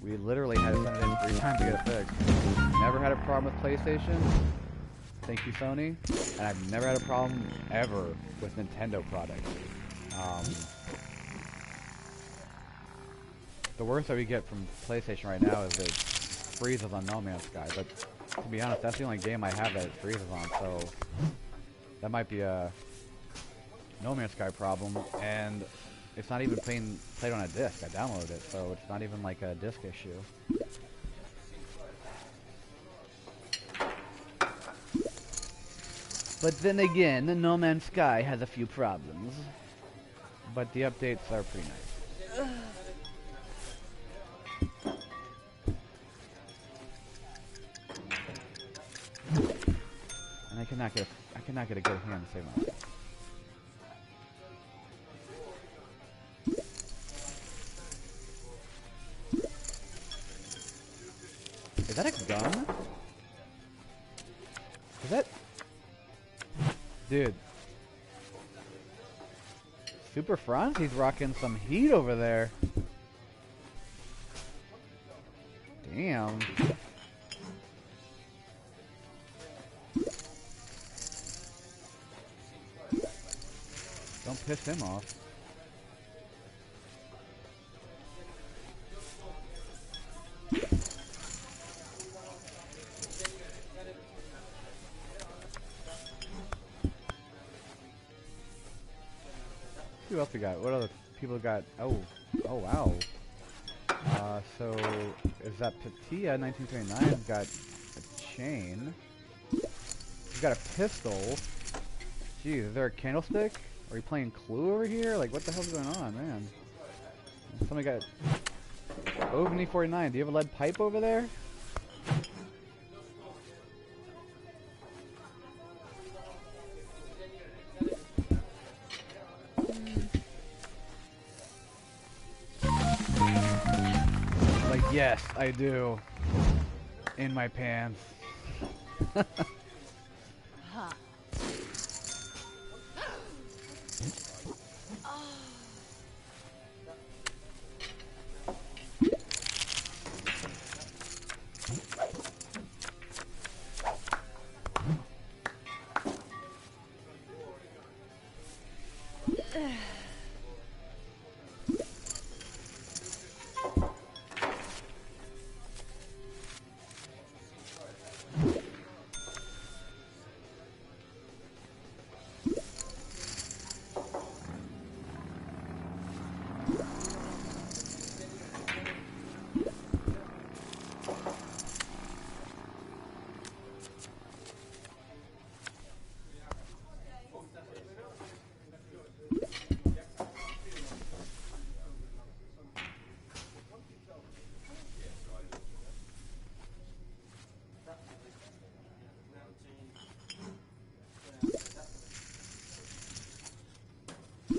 We literally had to send it in 3 times to get it fixed. Never had a problem with PlayStation. Thank you, Sony. And I've never had a problem ever with Nintendo products. The worst that we get from PlayStation right now is it freezes on No Man's Sky, but to be honest, that's the only game I have that it freezes on, so that might be a No Man's Sky problem, and it's not even played on a disc. I downloaded it, so it's not even like a disc issue. But then again, the No Man's Sky has a few problems, but the updates are pretty nice. And I cannot get a good hand to save myself. Is that a gun? Is that... Dude. Super Franz, he's rocking some heat over there. Damn. Don't piss him off. Who else we got? What other people got? Oh wow. So is that Patia 1929 got a chain? He's got a pistol. Jeez, is there a candlestick? Are we playing Clue over here? Like, what the hell's going on, man? Somebody got... Ovni 49, do you have a lead pipe over there? Like, yes, I do. In my pants.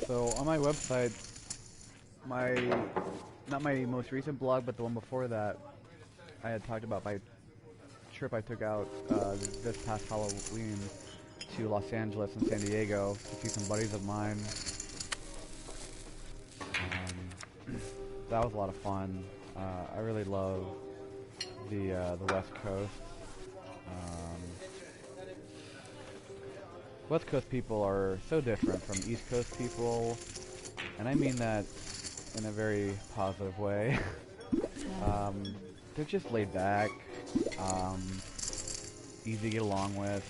So on my website, not my most recent blog, but the one before that, I had talked about my trip I took out this past Halloween to Los Angeles and San Diego to see some buddies of mine. That was a lot of fun. I really love the West Coast. West Coast people are so different from East Coast people, and I mean that in a very positive way. They're just laid back, easy to get along with.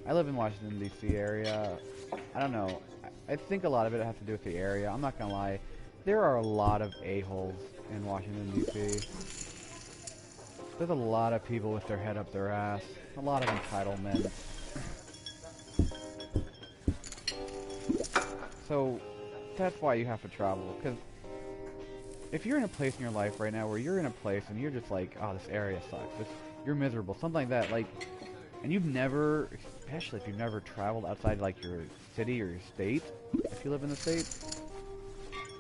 I live in Washington, D.C. area. I don't know. I think a lot of it has to do with the area. I'm not gonna lie. There are a lot of a-holes in Washington, D.C. There's a lot of people with their head up their ass. a lot of entitlement. So that's why you have to travel, because if you're in a place in your life right now where you're in a place and you're just like, oh, this area sucks, you're miserable, something like that, like, and you've never, especially if you've never traveled outside like your city or your state, if you live in the States,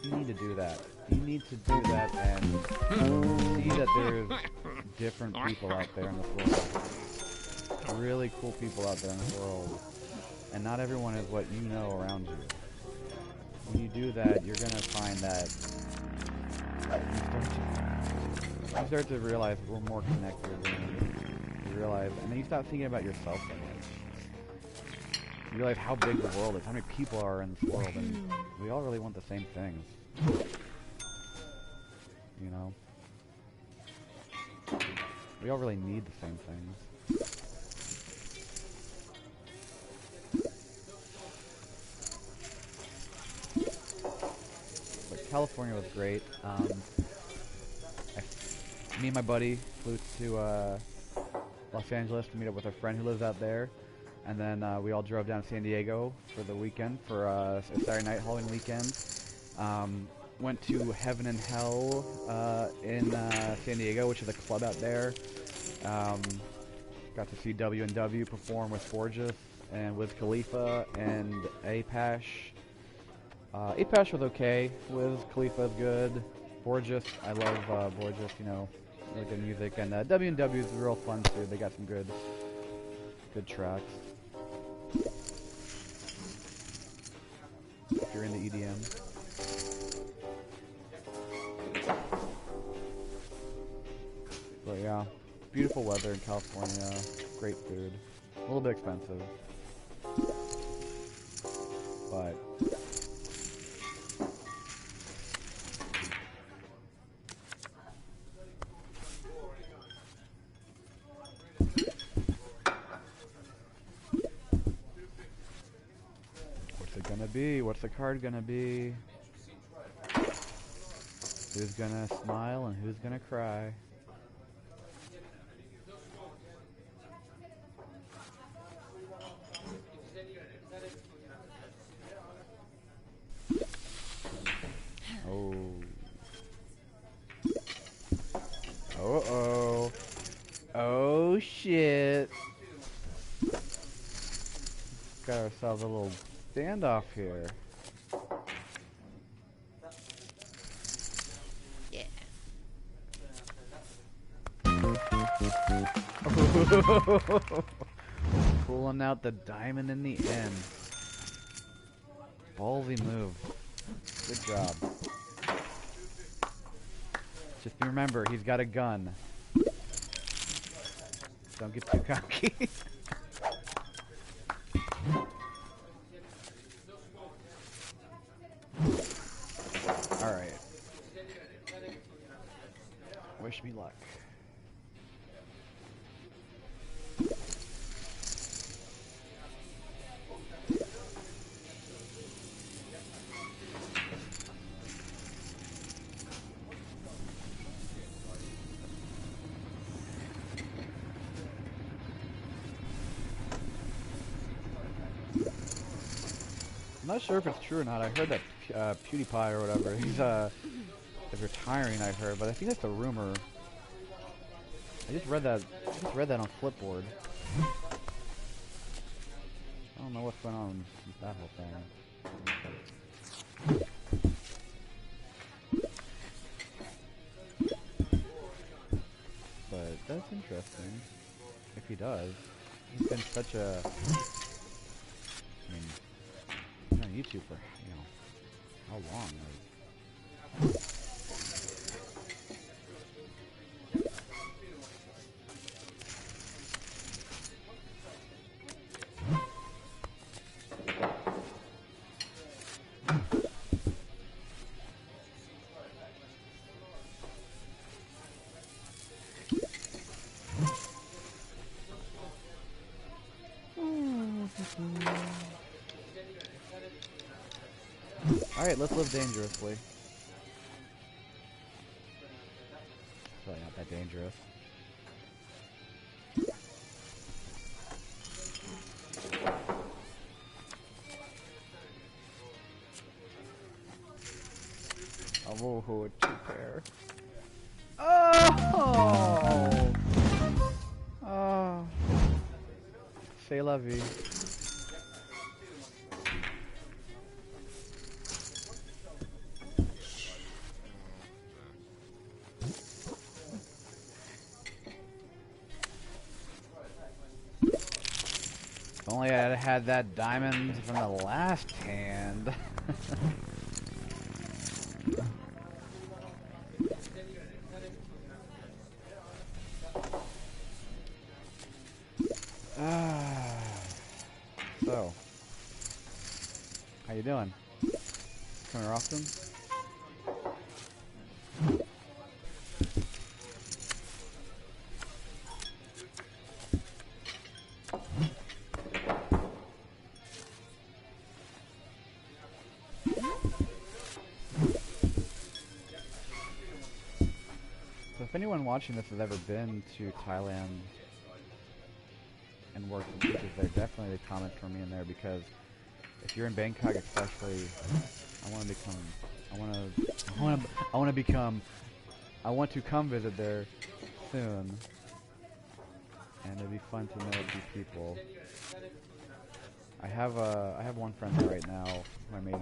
you need to do that. You need to do that and see that there's different people out there in this world. Really cool people out there in this world. And not everyone is what you know around you. When you do that, you're going to find that you start to realize we're more connected than you realize. And then you stop thinking about yourself so much. You realize how big the world is, how many people are in this world, and we all really want the same things. You know? We all really need the same things. But California was great. Me and my buddy flew to Los Angeles to meet up with a friend who lives out there. And then we all drove down to San Diego for the weekend, for a Saturday night Halloween weekend. Went to Heaven and Hell in San Diego, which is a club out there. Got to see W&W perform with Borges and Wiz Khalifa and Apache. Apache was okay. Wiz Khalifa is good. Borges, I love Borges, you know, really good music. And W&W is real fun too. They got some good tracks. If you're into EDM. But yeah, beautiful weather in California, great food, a little bit expensive, but what's it gonna be? What's the card gonna be? Who's gonna smile and who's gonna cry? Uh-oh. Oh, shit. Got ourselves a little standoff here. Yeah. Pulling out the diamond in the end. Ballsy move. Good job. Just remember, he's got a gun. Don't get too cocky. Alright. Wish me luck. I'm not sure if it's true or not. I heard that PewDiePie or whatever, is retiring, I heard, but I think that's a rumor. I just read that on Flipboard. I don't know what's going on with that whole thing. But that's interesting. If he does. He's been such a... I mean... on YouTube for, you know, how long? Like, alright, let's live dangerously. It's really not that dangerous. Oh, two pair. Oh! Oh. C'est la vie. If only I had that diamond from the last hand. So, how you doing? Come here often? So if anyone watching this has ever been to Thailand and worked in beaches there, definitely comment for me in there, because if you're in Bangkok especially, I want to come visit there soon, and it'd be fun to know a few people. I have one friend there right now, my main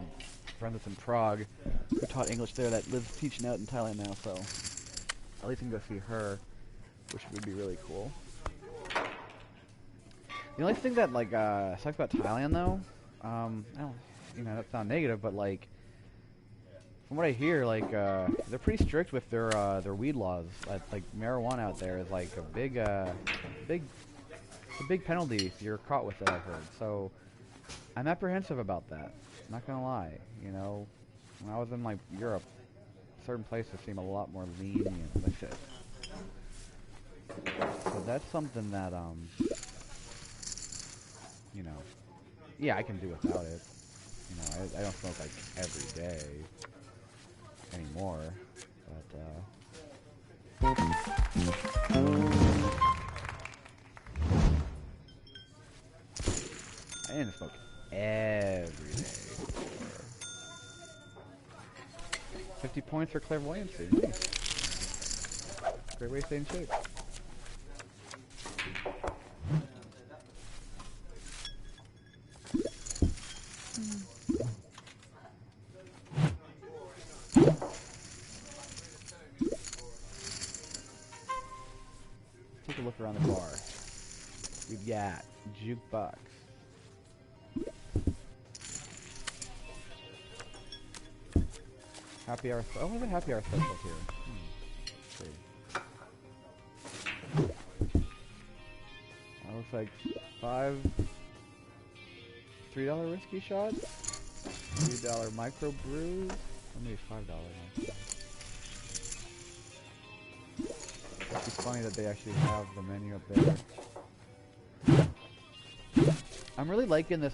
friend that's in Prague, who taught English there, that lives teaching out in Thailand now, so at least I can go see her, which would be really cool. The only thing that sucks about Thailand though, I don't, that's not negative, but like from what I hear, they're pretty strict with their weed laws. Like marijuana out there is like a big penalty if you're caught with it, I've heard. So I'm apprehensive about that. I'm not gonna lie. When I was in Europe, certain places seem a lot more lenient with it. So that's something that yeah, I can do without it. I don't smoke every day anymore, but I didn't smoke every day before. 50 points for clairvoyancy. Nice. Great way to stay in shape. Take a look around the bar. We've got jukebox. Happy hour. Oh, there's a happy hour special here. That looks like $3 whiskey shots, $3 micro brews, or maybe $5. It's funny that they actually have the menu up there. I'm really liking this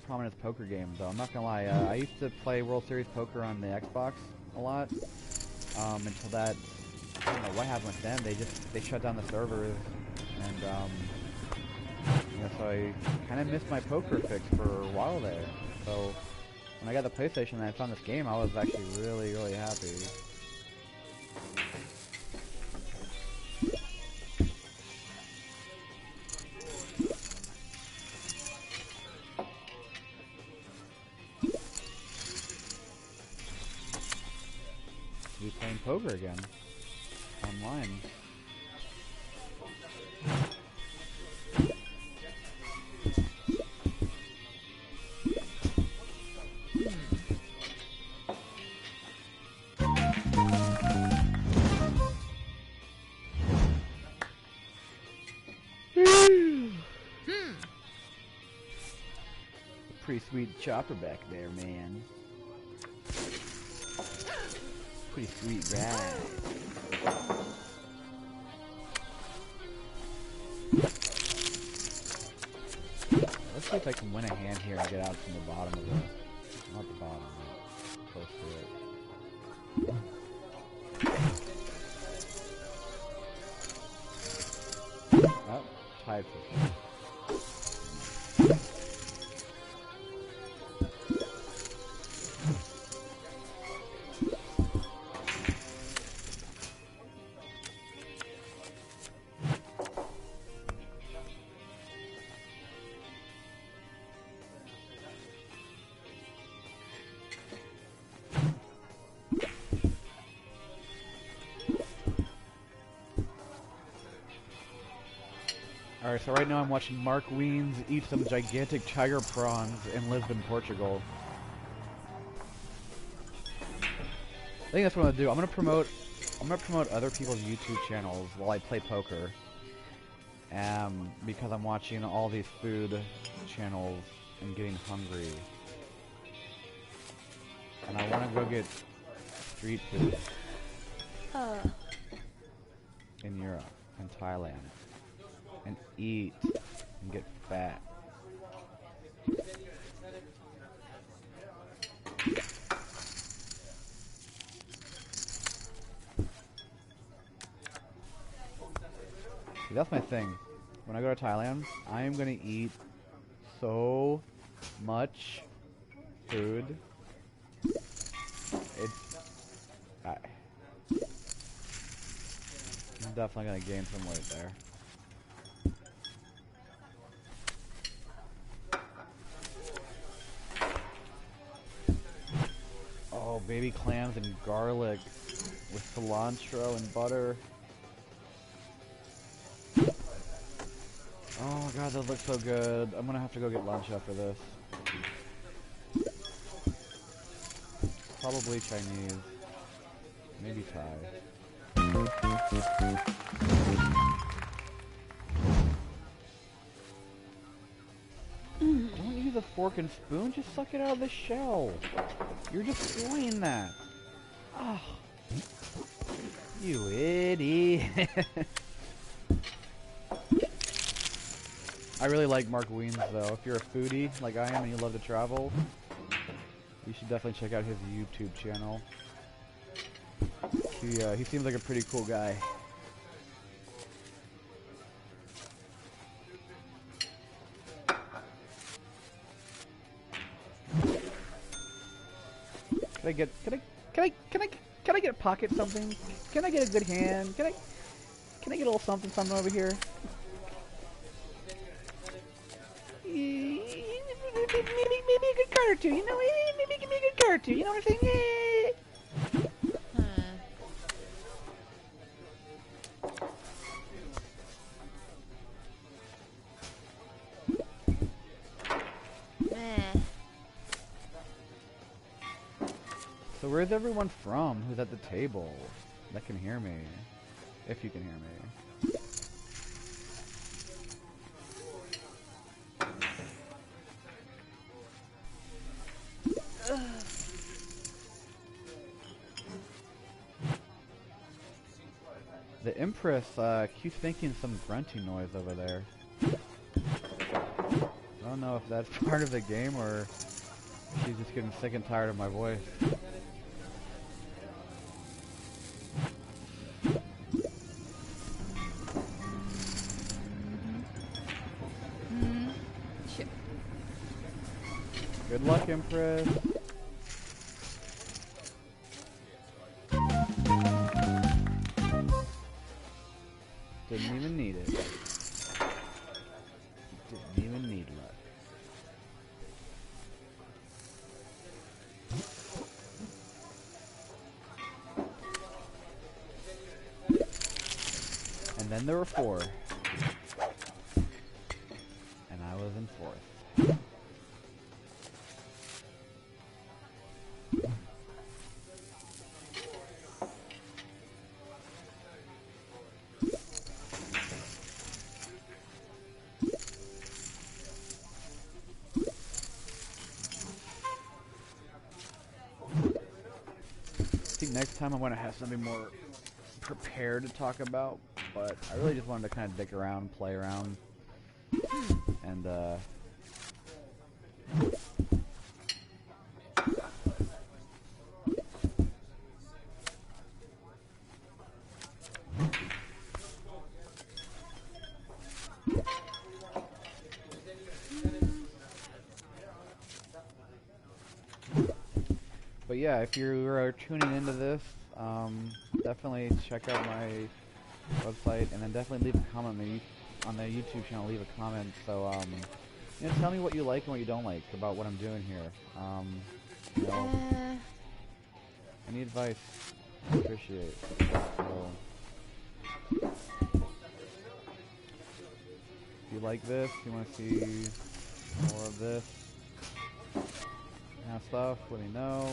Prominence poker game, though. I'm not gonna lie. I used to play World Series Poker on the Xbox a lot. Until that, I don't know what happened with them. They shut down the servers, and so I kind of missed my poker fix for a while there. So when I got the PlayStation and I found this game, I was actually really, really happy. Be playing poker again online. Pretty sweet chopper back there, man. Pretty sweet ride. Let's see if I can win a hand here and get out from the bottom of the... Not the bottom, but close to it. Oh, tied for... Alright, so right now I'm watching Mark Wiens eat some gigantic tiger prawns in Lisbon, Portugal. I think that's what I'm gonna do. I'm gonna promote other people's YouTube channels while I play poker. Because I'm watching all these food channels and getting hungry. And I wanna go get street food. In Europe and Thailand. And eat and get fat. See, that's my thing. When I go to Thailand, I am gonna eat so much food. I'm definitely gonna gain some weight there. Oh, baby clams and garlic with cilantro and butter. Oh god, those look so good. I'm gonna have to go get lunch after this. Probably Chinese. Maybe Thai. Don't use a fork and spoon, just suck it out of the shell. You're destroying that. Oh, you idiot. I really like Mark Wiens though. If you're a foodie like I am and you love to travel, you should definitely check out his YouTube channel. He seems like a pretty cool guy. Can I get a pocket something? Can I get a good hand? Can I get a little something over here? Maybe a good card or two, you know? Maybe give me a good card or two, you know what I'm saying? So where's everyone from who's at the table that can hear me? If you can hear me. The Empress keeps making some grunting noise over there. I don't know if that's part of the game or she's just getting sick and tired of my voice. Good luck, Empress. Didn't even need it. Didn't even need luck. And then there were 4. And I was in 4th. I think next time I want to have something more prepared to talk about, but I really just wanted to kind of dick around, play around, and but yeah, if you are tuning into this, definitely check out my website, and then definitely leave a comment on the YouTube channel. Leave a comment, so you know, tell me what you like and what you don't like about what I'm doing here. You know, any advice, I appreciate. So, if you like this, you want to see more of this kind of stuff, let me know.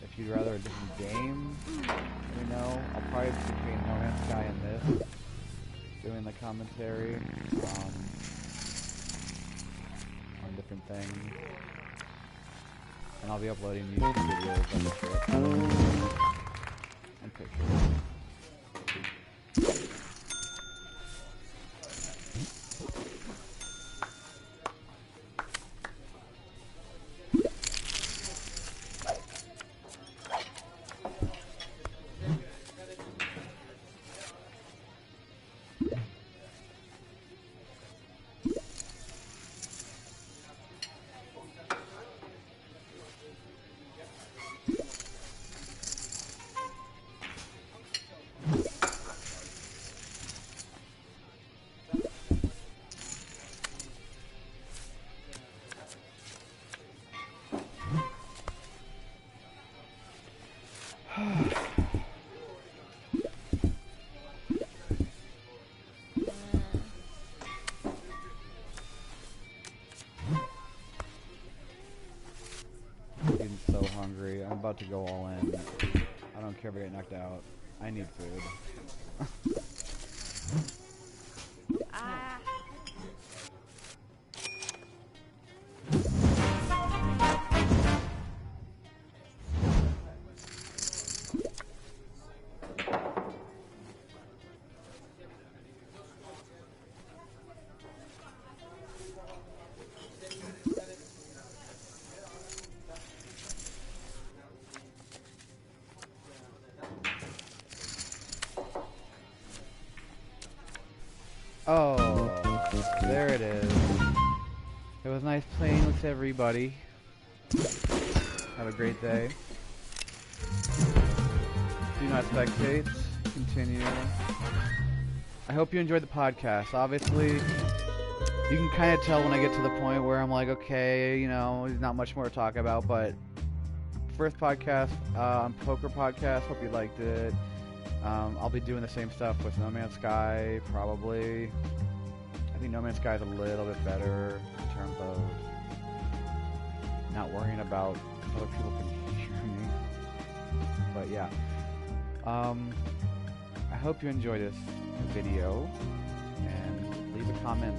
If you'd rather a different game, let me know. I'll probably be between No Man's Sky and this, doing the commentary on different things. And I'll be uploading YouTube videos on the trip and pictures. Hungry. I'm about to go all in. I don't care if I get knocked out. I need food. Oh, there it is. It was nice playing with everybody. Have a great day. Do not spectate. Continue. I hope you enjoyed the podcast. Obviously, you can kind of tell when I get to the point where I'm like, okay, you know, there's not much more to talk about, but first podcast, poker podcast, hope you liked it. I'll be doing the same stuff with No Man's Sky, probably. I think No Man's Sky is a little bit better in terms of not worrying about other people can hear me. But yeah. I hope you enjoyed this video, and leave a comment